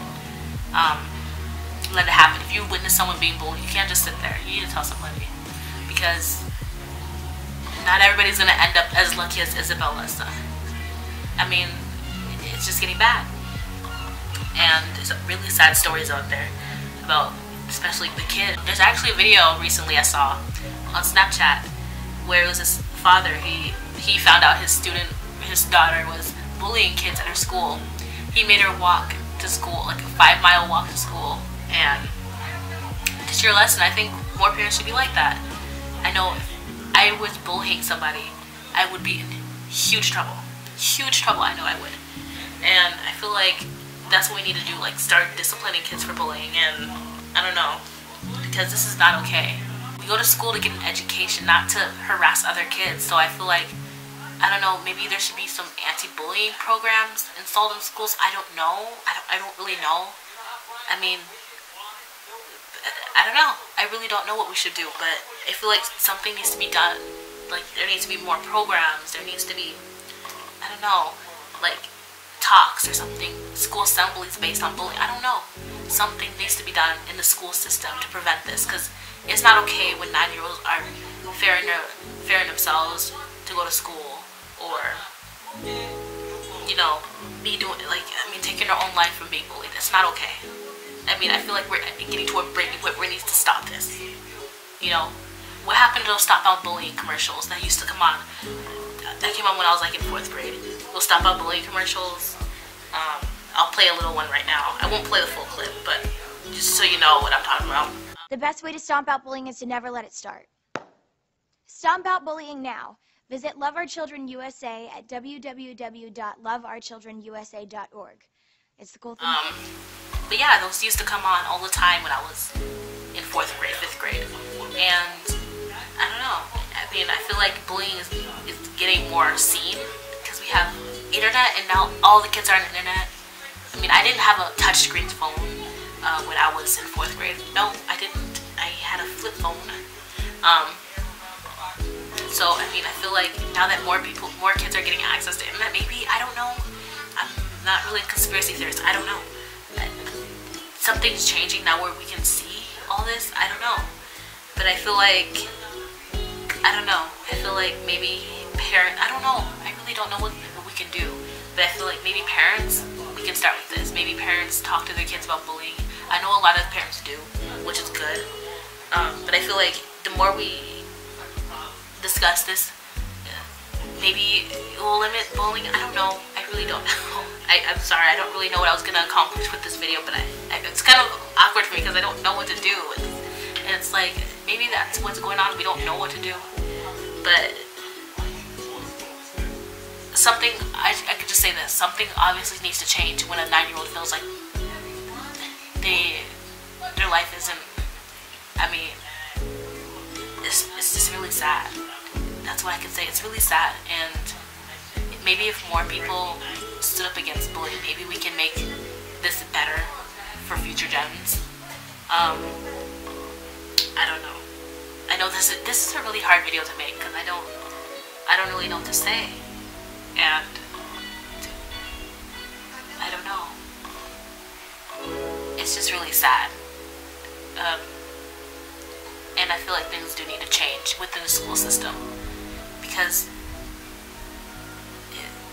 let it happen. If you witness someone being bullied, you can't just sit there. You need to tell somebody, because not everybody's going to end up as lucky as Isabella's son. I mean, it's just getting bad, and there's really sad stories out there about, especially the kid. There's actually a video recently I saw on Snapchat where it was this father, he found out his daughter was bullying kids at her school. He made her walk to school, like a 5-mile walk to school, and teach her a lesson. I think more parents should be like that. I know if I was bullying somebody, I would be in huge trouble. Huge trouble, I know I would. And I feel like that's what we need to do, like start disciplining kids for bullying, and I don't know, because this is not okay. We go to school to get an education, not to harass other kids. So I feel like, I don't know, maybe there should be some anti-bullying programs installed in schools. I don't know. I don't really know. I mean, I don't know. I really don't know what we should do, but I feel like something needs to be done. Like, there needs to be more programs. There needs to be, I don't know, like talks or something, school assemblies based on bullying. I don't know. Something needs to be done in the school system to prevent this, because it's not okay when 9-year-olds are fearing themselves to go to school, or, you know, taking their own life from being bullied. It's not okay. I mean, I feel like we're getting to a breaking point where we need to stop this. You know, what happened to those Stop Out Bullying commercials that used to come on? That came on when I was like in 4th grade. Those Stop Out Bullying commercials. I'll play a little one right now. I won't play the full clip, but just so you know what I'm talking about. The best way to stomp out bullying is to never let it start. Stomp out bullying now. Visit Love Our Children USA at www.loveourchildrenusa.org. It's the cool thing. But yeah, those used to come on all the time when I was in 4th grade, 5th grade. And I don't know. I mean, I feel like bullying is getting more seen because we have internet, and now all the kids are on the internet. I mean, I didn't have a touchscreen phone when I was in 4th grade. No, I didn't. I had a flip phone. So, I mean, I feel like now that more kids are getting access to internet, maybe, I don't know. I'm not really a conspiracy theorist. I don't know. Something's changing now where we can see all this. I don't know. But I feel like, I don't know. I feel like maybe I don't know. I really don't know what we can do. But I feel like maybe parents, we can start with this. Maybe parents talk to their kids about bullying. I know a lot of parents do, which is good. But I feel like the more we discuss this, maybe it will limit bullying. I don't know. I really don't know. I'm sorry. I don't really know what I was gonna accomplish with this video, but it's kind of awkward for me because I don't know what to do. And it's like, maybe that's what's going on. We don't know what to do. But something, I could just say this, something obviously needs to change when a 9-year-old feels like their life isn't, I mean, it's just really sad. That's what I can say. It's really sad, and maybe if more people stood up against bullying, maybe we can make this better for future gens. I don't know. I know this is a really hard video to make because I don't really know what to say, and I don't know. It's just really sad, and I feel like things do need to change within the school system, because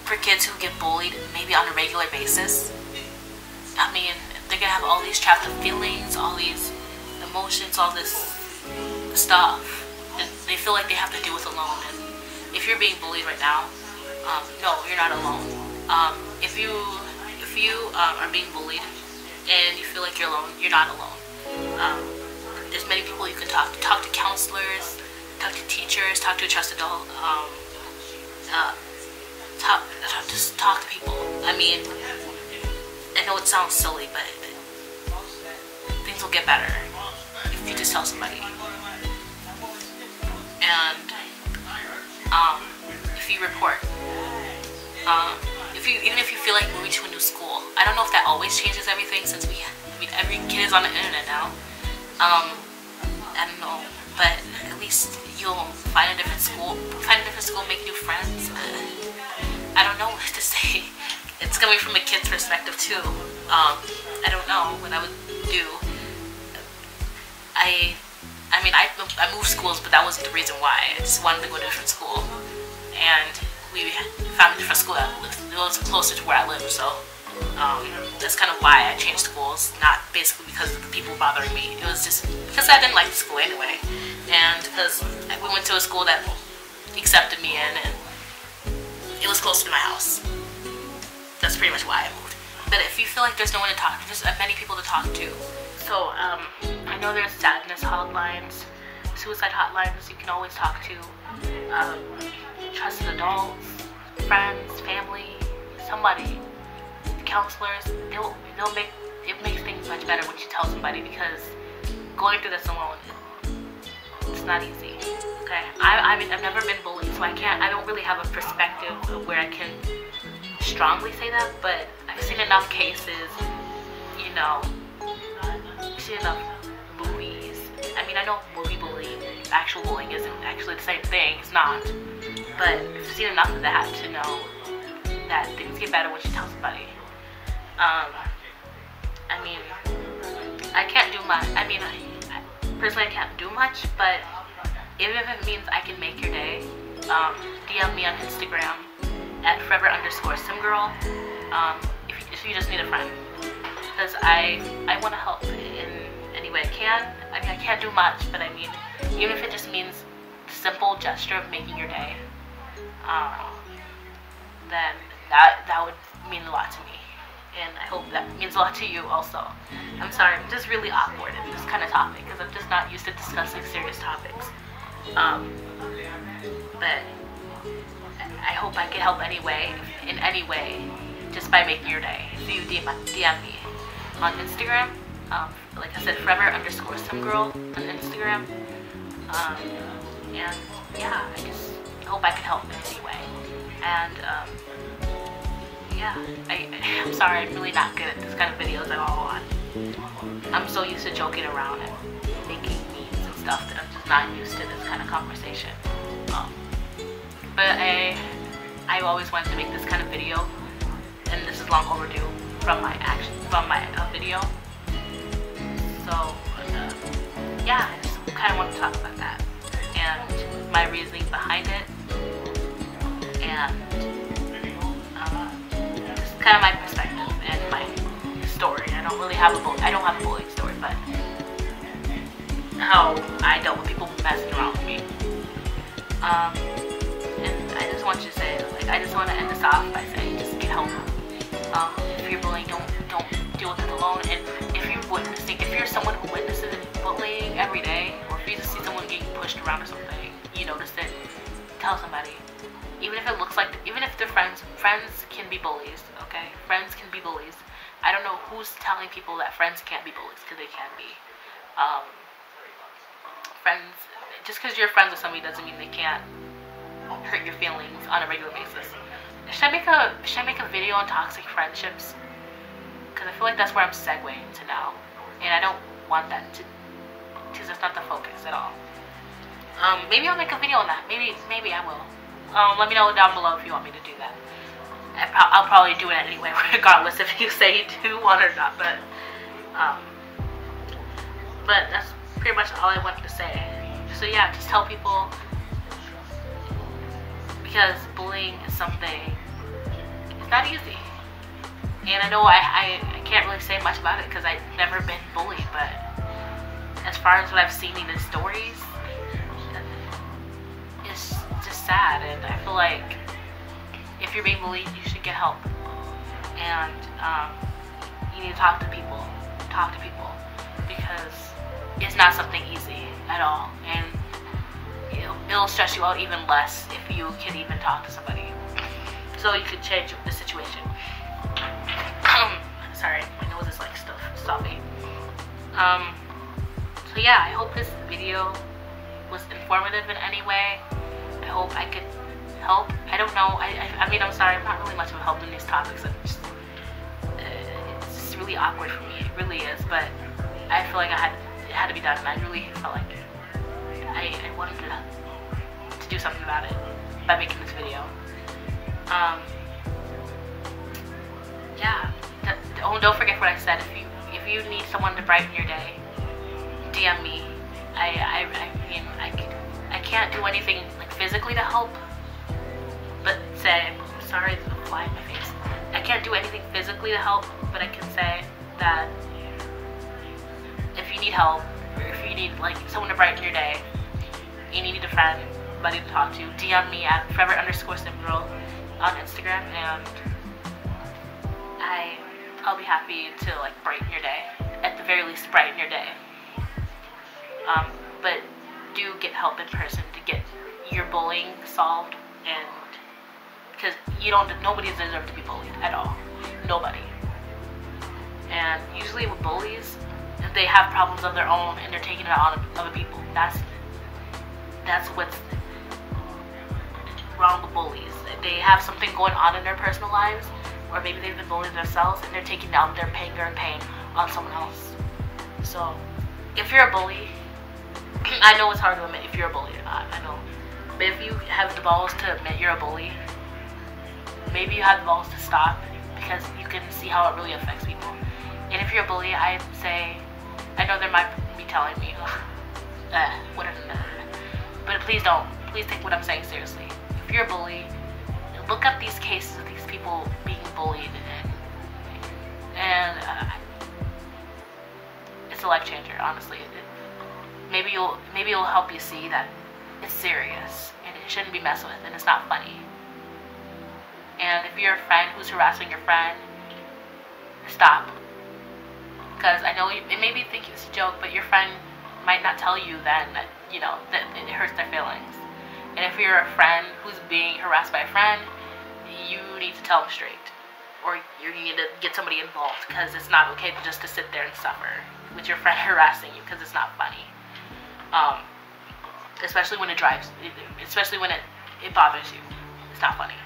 for kids who get bullied maybe on a regular basis, I mean, they're gonna have all these trapped up feelings, all these emotions, all this stuff, and they feel like they have to deal with alone. And if you're being bullied right now, no, you're not alone. If you are being bullied and you feel like you're alone, you're not alone. There's many people you can talk to counselors, talk to teachers, talk to a trusted adult, just talk to people. I mean, I know it sounds silly, but things will get better if you just tell somebody. And if you report, even if you feel like moving to a new school, I don't know if that always changes everything, since every kid is on the internet now. I don't know, but at least you'll find a different school, make new friends. I don't know what to say. It's coming from a kid's perspective too. I don't know what I would do. I mean, I moved schools, but that wasn't the reason why. I just wanted to go to a different school, and we found a different school that was closer to where I live. So that's kind of why I changed schools. Not basically because of the people bothering me. It was just because I didn't like the school anyway, and because we went to a school that accepted me in, and it was closer to my house. That's pretty much why I moved. But if you feel like there's no one to talk to, there's many people to talk to. So I know there's sadness hotlines, suicide hotlines you can always talk to. Trusted adults, friends, family, somebody, counselors. It makes things much better when you tell somebody, because going through this alone, it's not easy. Okay, I mean, I've never been bullied, so I don't really have a perspective of where I can strongly say that, but I've seen enough cases, you know, I've seen enough movies. I mean, I know movie bullying, actual bullying isn't actually the same thing, it's not, but I've seen enough of that to know that things get better when you tell somebody. I mean, I can't do much. I mean, personally, I can't do much, but even if it means I can make your day, DM me on Instagram at forever_simgirl, if you just need a friend, because I want to help in any way I can. I mean, I can't do much, but I mean, even if it just means the simple gesture of making your day, then that would mean a lot to me, and I hope that means a lot to you also. I'm sorry, I'm just really awkward in this kind of topic because I'm just not used to discussing serious topics. But I hope I can help in any way, just by making your day. So you DM me on Instagram, like I said, forever_simgirl on Instagram, and yeah, I just hope I can help in any way. And yeah, I'm sorry, I'm really not good at this kind of videos at all. I'm so used to joking around and making memes and stuff that I'm just not used to this kind of conversation. But I always wanted to make this kind of video, and this is long overdue from my video. So yeah, I just kind of want to talk about that and my reasoning behind it, and just kind of my perspective and my story. I don't have a bullying story, but how I dealt with people messing around with me. And I just just want you to say, like, I just want to end this off by saying, just get help. If you're bullying, don't deal with it alone. And if you're someone who witnesses bullying every day, or if you just see someone getting pushed around or something, you notice it, tell somebody. Even if it looks like, even if they're friends can be bullies, okay? Friends can be bullies. I don't know who's telling people that friends can't be bullies, because they can be. Friends, just because you're friends with somebody doesn't mean they can't hurt your feelings on a regular basis. Should I make a video on toxic friendships? Because I feel like that's where I'm segueing to now, and I don't want that to, because it's not the focus at all. Maybe I'll make a video on that. Maybe I will. Let me know down below if you want me to do that. I'll probably do it anyway, regardless if you say you do want or not. But that's pretty much all I wanted to say. So yeah, just tell people, because bullying is something, it's not easy. And I know I can't really say much about it because I've never been bullied, but as far as what I've seen in the stories, it's just sad. And I feel like if you're being bullied, you should get help. And you need to talk to people. Because it's not something easy at all. And it'll stress you out even less if you can even talk to somebody. So you can change the situation. Sorry, my nose is like stuff stopping. So yeah, I hope this video was informative in any way. I hope I could help. I don't know. I mean, I'm sorry, I'm not really much of a help in these topics. It's just really awkward for me. It really is. But I feel like it had to be done, and I really felt like I wanted to do something about it by making this video. Yeah. Don't forget what I said. If you need someone to brighten your day, DM me. I mean, I can't do anything like physically to help, but say, I'm sorry, there's a fly in my face. I can't do anything physically to help, but I can say that if you need help, or if you need like someone to brighten your day, and you need a friend, somebody to talk to, DM me at forever_simgirl on Instagram, and I'll be happy to like brighten your day. At the very least, brighten your day. But do get help in person to get your bullying solved, and because nobody deserves to be bullied at all. Nobody. And usually with bullies, they have problems of their own and they're taking it out on other people. That's what's wrong with bullies. They have something going on in their personal lives, or maybe they've been bullied themselves and they're taking down their anger and pain on someone else. So if you're a bully, I know it's hard to admit if you're a bully or not, I know. But if you have the balls to admit you're a bully, maybe you have the balls to stop, because you can see how it really affects people. And if you're a bully, I'd say, I know they might be telling me, whatever, but please take what I'm saying seriously. If you're a bully, look up these cases of these people being bullied, and it's a life changer, honestly. Maybe it'll help you see that it's serious and it shouldn't be messed with, and it's not funny. And if you're a friend who's harassing your friend, stop. Because I know it may be thinking it's a joke, but your friend might not tell you then that, that it hurts their feelings. And if you're a friend who's being harassed by a friend, you need to tell them straight. Or you need to get somebody involved, because it's not okay just to sit there and suffer with your friend harassing you, because it's not funny. Especially when it bothers you. It's not funny.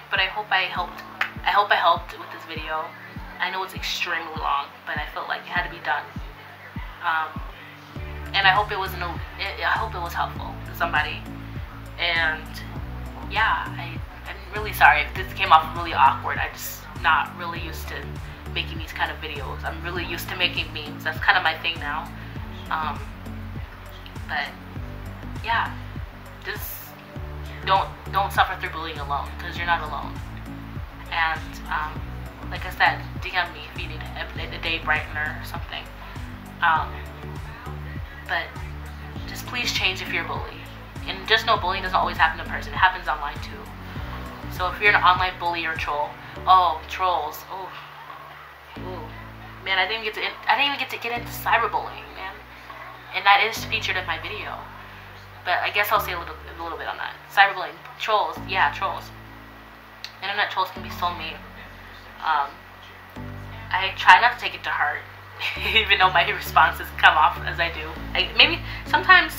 But I hope I helped with this video. I know it's extremely long, but I felt like it had to be done. And I hope it was helpful to somebody. And yeah, I'm really sorry if this came off really awkward. I'm just not really used to making these kind of videos. I'm really used to making memes. That's kind of my thing now. But yeah, just don't suffer through bullying alone, because you're not alone. And like I said, DM me if you need a day brightener or something. But just please change if you're bullied. And just know bullying doesn't always happen in person. It happens online too. So if you're an online bully or troll, oh, trolls, oh, ooh, man, I didn't even get to get into cyberbullying, man, and that is featured in my video. But I guess I'll say a little bit on that. Cyberbullying, trolls, yeah, trolls. Internet trolls can be so mean. I try not to take it to heart, even though my responses come off as I do. Maybe sometimes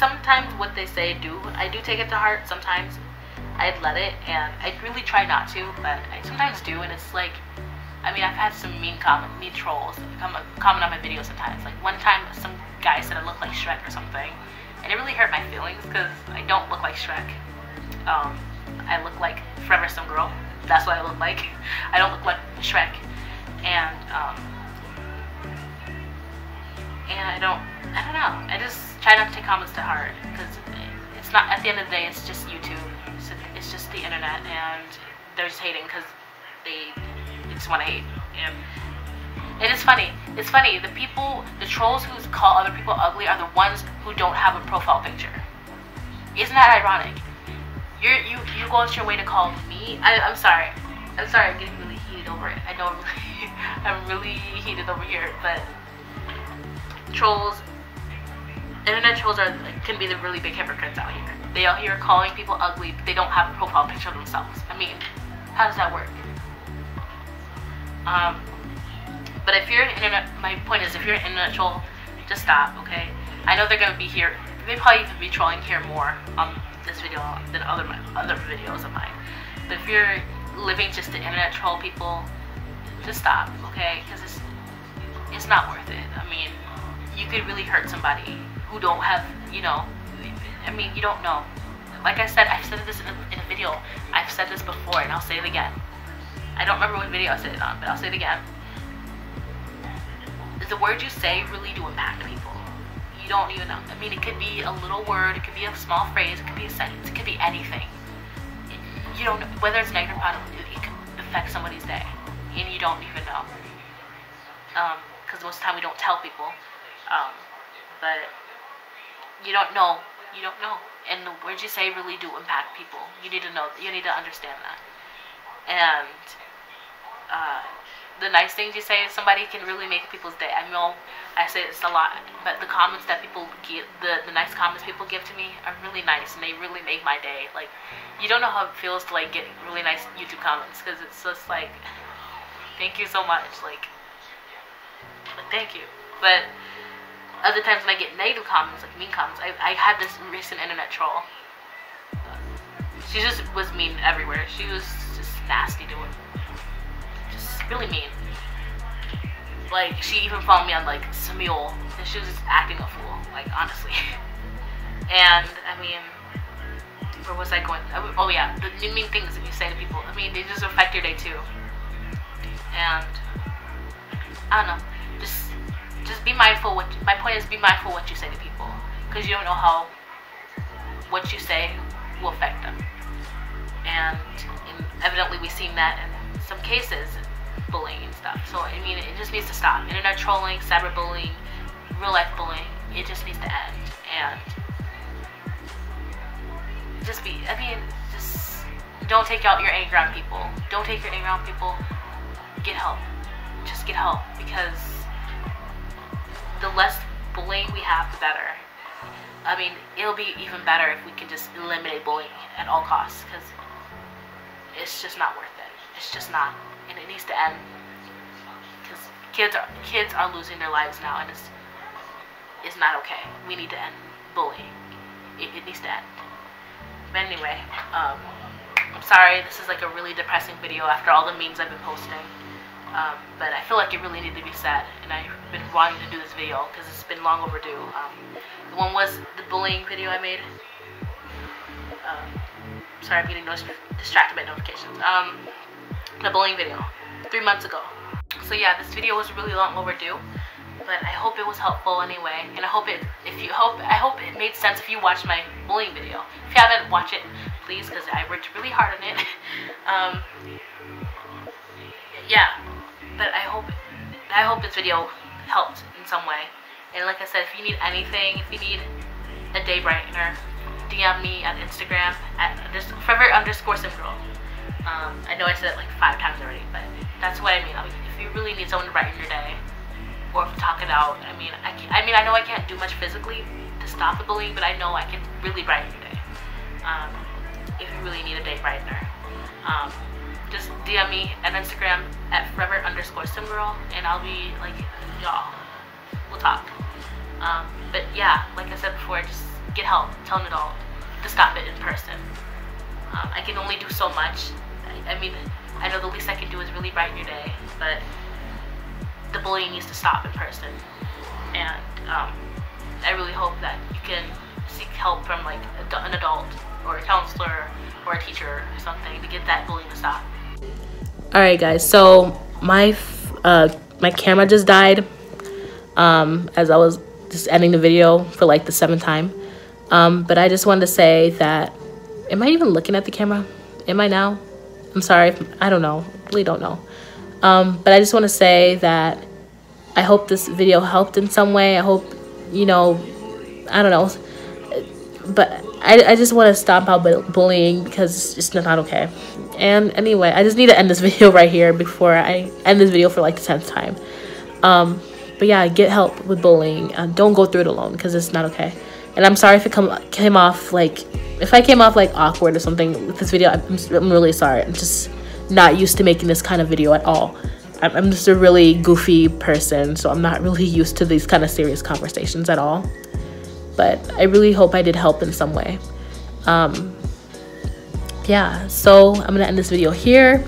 what they say I do take it to heart. Sometimes I'd let it, and I really try not to, but I sometimes do, and it's like, I mean, I've had some mean trolls comment on my videos sometimes. Like one time, some guy said I look like Shrek or something, and it really hurt my feelings because I don't look like Shrek. I look like Forever Some Girl. That's what I look like. I don't look like Shrek, and I don't know. I just try not to take comments to heart because it's not. At the end of the day, it's just YouTube. It's just the internet, and they're just hating because they just want to hate. And it's funny. It's funny. The trolls who call other people ugly are the ones who don't have a profile picture. Isn't that ironic? You go out your way to call me. I'm sorry. I'm getting really heated over it. I know I'm really heated over here, but trolls, internet trolls can be the really big hypocrites out here. They out here calling people ugly, but they don't have a profile picture of themselves. I mean, how does that work? But if you're an internet, my point is, if you're an internet troll, just stop, okay? I know they're gonna be here. They probably even be trolling here more on this video than other videos of mine. But if you're living just to internet troll people, just stop, okay? Because it's not worth it. I mean, you could really hurt somebody who don't have, you know, I mean, you don't know. Like I said, I've said this in a video. I've said this before, and I'll say it again. I don't remember what video I said it on, but I'll say it again. The words you say really do impact people. You don't even know. I mean, it could be a little word, it could be a small phrase, it could be a sentence, it could be anything. You don't know, whether it's negative or positive, it can affect somebody's day, and you don't even know. Because most of the time we don't tell people, but you don't know. You don't know, and the words you say really do impact people. You need to know. You need to understand that. And the nice things you say to somebody can really make people's day. I know I say this a lot, but the comments that people give, the nice comments people give to me are really nice, and they really make my day. Like, you don't know how it feels to like get really nice YouTube comments, because it's just like, thank you so much, like thank you. But other times when I get negative comments, like mean comments, I had this recent internet troll. She just was mean everywhere. She was just nasty to it. Just really mean. Like, she even followed me on like Samuel, and she was just acting a fool, like, honestly. And I mean, where was I going? Oh yeah, the mean things that you say to people, I mean, they just affect your day too. And I don't know, just be mindful. My point is, be mindful what you say to people, because you don't know how what you say will affect them. And evidently we've seen that in some cases, bullying and stuff. So I mean, it just needs to stop. Internet trolling, cyberbullying, real life bullying, it just needs to end. And just don't take out your anger on people. Don't take your anger on people. Get help. Just get help, because the less bullying we have, the better. I mean, it'll be even better if we can just eliminate bullying at all costs, because it's just not worth it. It's just not, and it needs to end, because kids are losing their lives now, and it's not okay. We need to end bullying. It needs to end. But anyway, I'm sorry, this is like a really depressing video after all the memes I've been posting. But I feel like it really needed to be said, and I've been wanting to do this video because it's been long overdue. The one was the bullying video I made. Sorry, I'm getting distracted by notifications. The bullying video, 3 months ago. So yeah, this video was really long overdue, but I hope it was helpful anyway, and I hope it made sense if you watched my bullying video. If you haven't, watch it, please, because I worked really hard on it. Yeah, but I hope this video helped in some way. And like I said, if you need anything, if you need a day brightener, DM me on Instagram at forever_simgirl. I know I said it like 5 times already, but that's what I mean. Like, if you really need someone to brighten your day or to talk it out, I know I can't do much physically to stop the bullying, but I know I can really brighten your day. If you really need a day brightener, just DM me at Instagram at forever_simgirl, and I'll be like, y'all, we'll talk. But yeah, like I said before, just get help. Tell an adult to stop it in person. I can only do so much. I mean, I know the least I can do is really brighten your day, but the bullying needs to stop in person. And I really hope that you can seek help from like an adult or a counselor or a teacher or something to get that bullying to stop. Alright guys, so my camera just died as I was just ending the video for like the 7th time. But I just wanted to say that, am I even looking at the camera? Am I now? I'm sorry, I don't know, really don't know. But I just want to say that I hope this video helped in some way. I hope, you know, I don't know, but I just want to stop out bullying because it's just not okay. And anyway, I just need to end this video right here before I end this video for like the 10th time. But yeah, get help with bullying. Don't go through it alone because it's not okay. And I'm sorry if it came off like, if I came off like awkward or something with this video. I'm really sorry. I'm just not used to making this kind of video at all. I'm just a really goofy person, so I'm not really used to these kind of serious conversations at all. But I really hope I did help in some way. Yeah, so I'm gonna end this video here.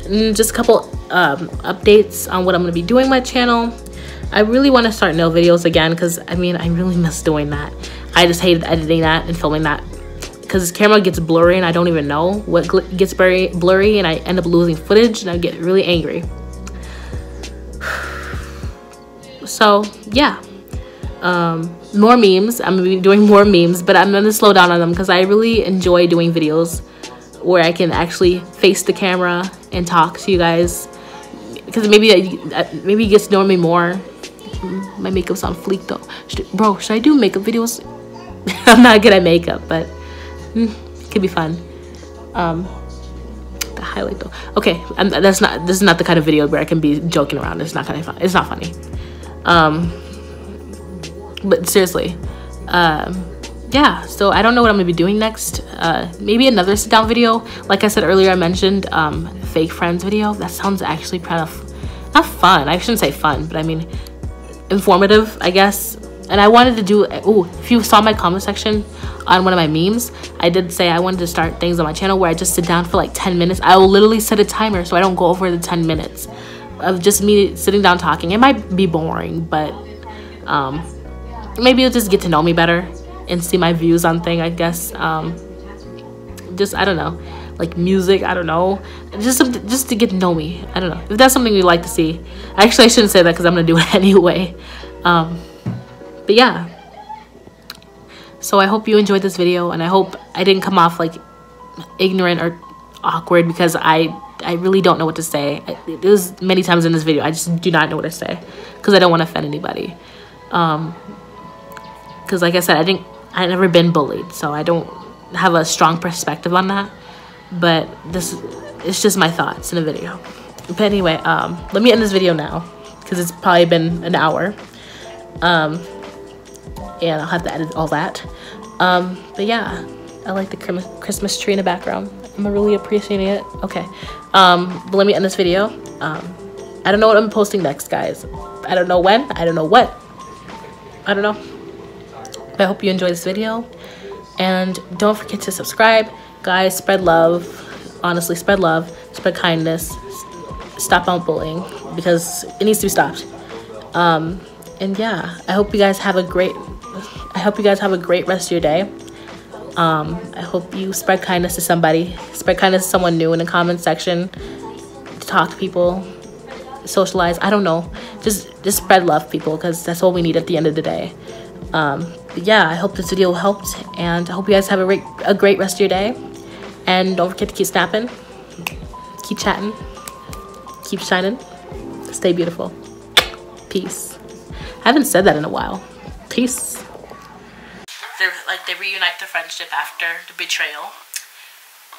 And just a couple updates on what I'm gonna be doing on my channel. I really want to start nail videos again because I mean I really miss doing that. I just hated editing that and filming that because this camera gets blurry and I don't even know what gets blurry, and I end up losing footage and I get really angry. So yeah, more memes. I'm gonna be doing more memes, but I'm gonna slow down on them because I really enjoy doing videos where I can actually face the camera and talk to you guys, because maybe it gets to know me more. My makeup's on fleek though. Should I do makeup videos? I'm not good at makeup, but it could be fun. The highlight though. Okay, this is not the kind of video where I can be joking around. It's not kind of fun. It's not funny. But seriously, yeah. So I don't know what I'm gonna be doing next. Maybe another sit down video. Like I said earlier, I mentioned fake friends video. That sounds actually kind of not fun. I shouldn't say fun, but I mean informative, I guess. And I wanted to do, if you saw my comment section on one of my memes, I did say I wanted to start things on my channel where I just sit down for like 10 minutes. I will literally set a timer so I don't go over the 10 minutes of just me sitting down talking. It might be boring, but maybe you'll just get to know me better and see my views on things, I guess. Just, I don't know, like music, I don't know, just to get to know me. I don't know if that's something you'd like to see. Actually, I shouldn't say that because I'm gonna do it anyway. But yeah, so I hope you enjoyed this video, and I hope I didn't come off like ignorant or awkward because I really don't know what to say. There's many times in this video I just do not know what to say because I don't want to offend anybody. Because like I said, I've never been bullied, so I don't have a strong perspective on that. But it's just my thoughts in a video. But anyway, let me end this video now because it's probably been an hour. And I'll have to edit all that. But yeah, I like the Christmas tree in the background. I'm really appreciating it. Okay, but let me end this video. I don't know what I'm posting next, guys. I don't know when. I don't know what. I don't know. But I hope you enjoyed this video, and don't forget to subscribe, guys. Spread love. Honestly, spread love, spread kindness. Stop out bullying because it needs to be stopped. And yeah, I hope you guys have a great rest of your day. I hope you spread kindness to somebody. Spread kindness to someone new in the comment section. Talk to people. Socialize. I don't know. Just spread love, people, because that's all we need at the end of the day. But yeah, I hope this video helped, and I hope you guys have a great rest of your day. And don't forget to keep snapping, keep chatting, keep shining, stay beautiful. Peace. I haven't said that in a while. Peace. They reunite their friendship after the betrayal,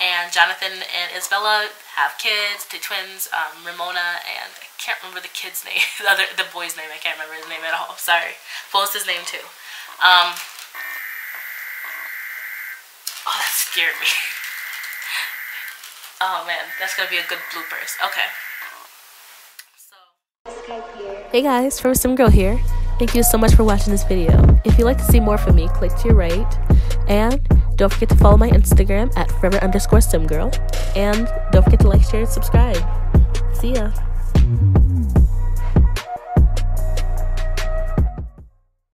and Jonathan and Isabella have kids. The twins, Ramona, and I can't remember the kid's name, the boy's name. I can't remember his name at all. Sorry. Post his name too. Oh, that scared me. Oh man, that's gonna be a good bloopers. Okay. Hey guys, Forever Sim Girl here. Thank you so much for watching this video. If you'd like to see more from me, click to your right. And don't forget to follow my Instagram at forever_simgirl. And don't forget to like, share, and subscribe. See ya.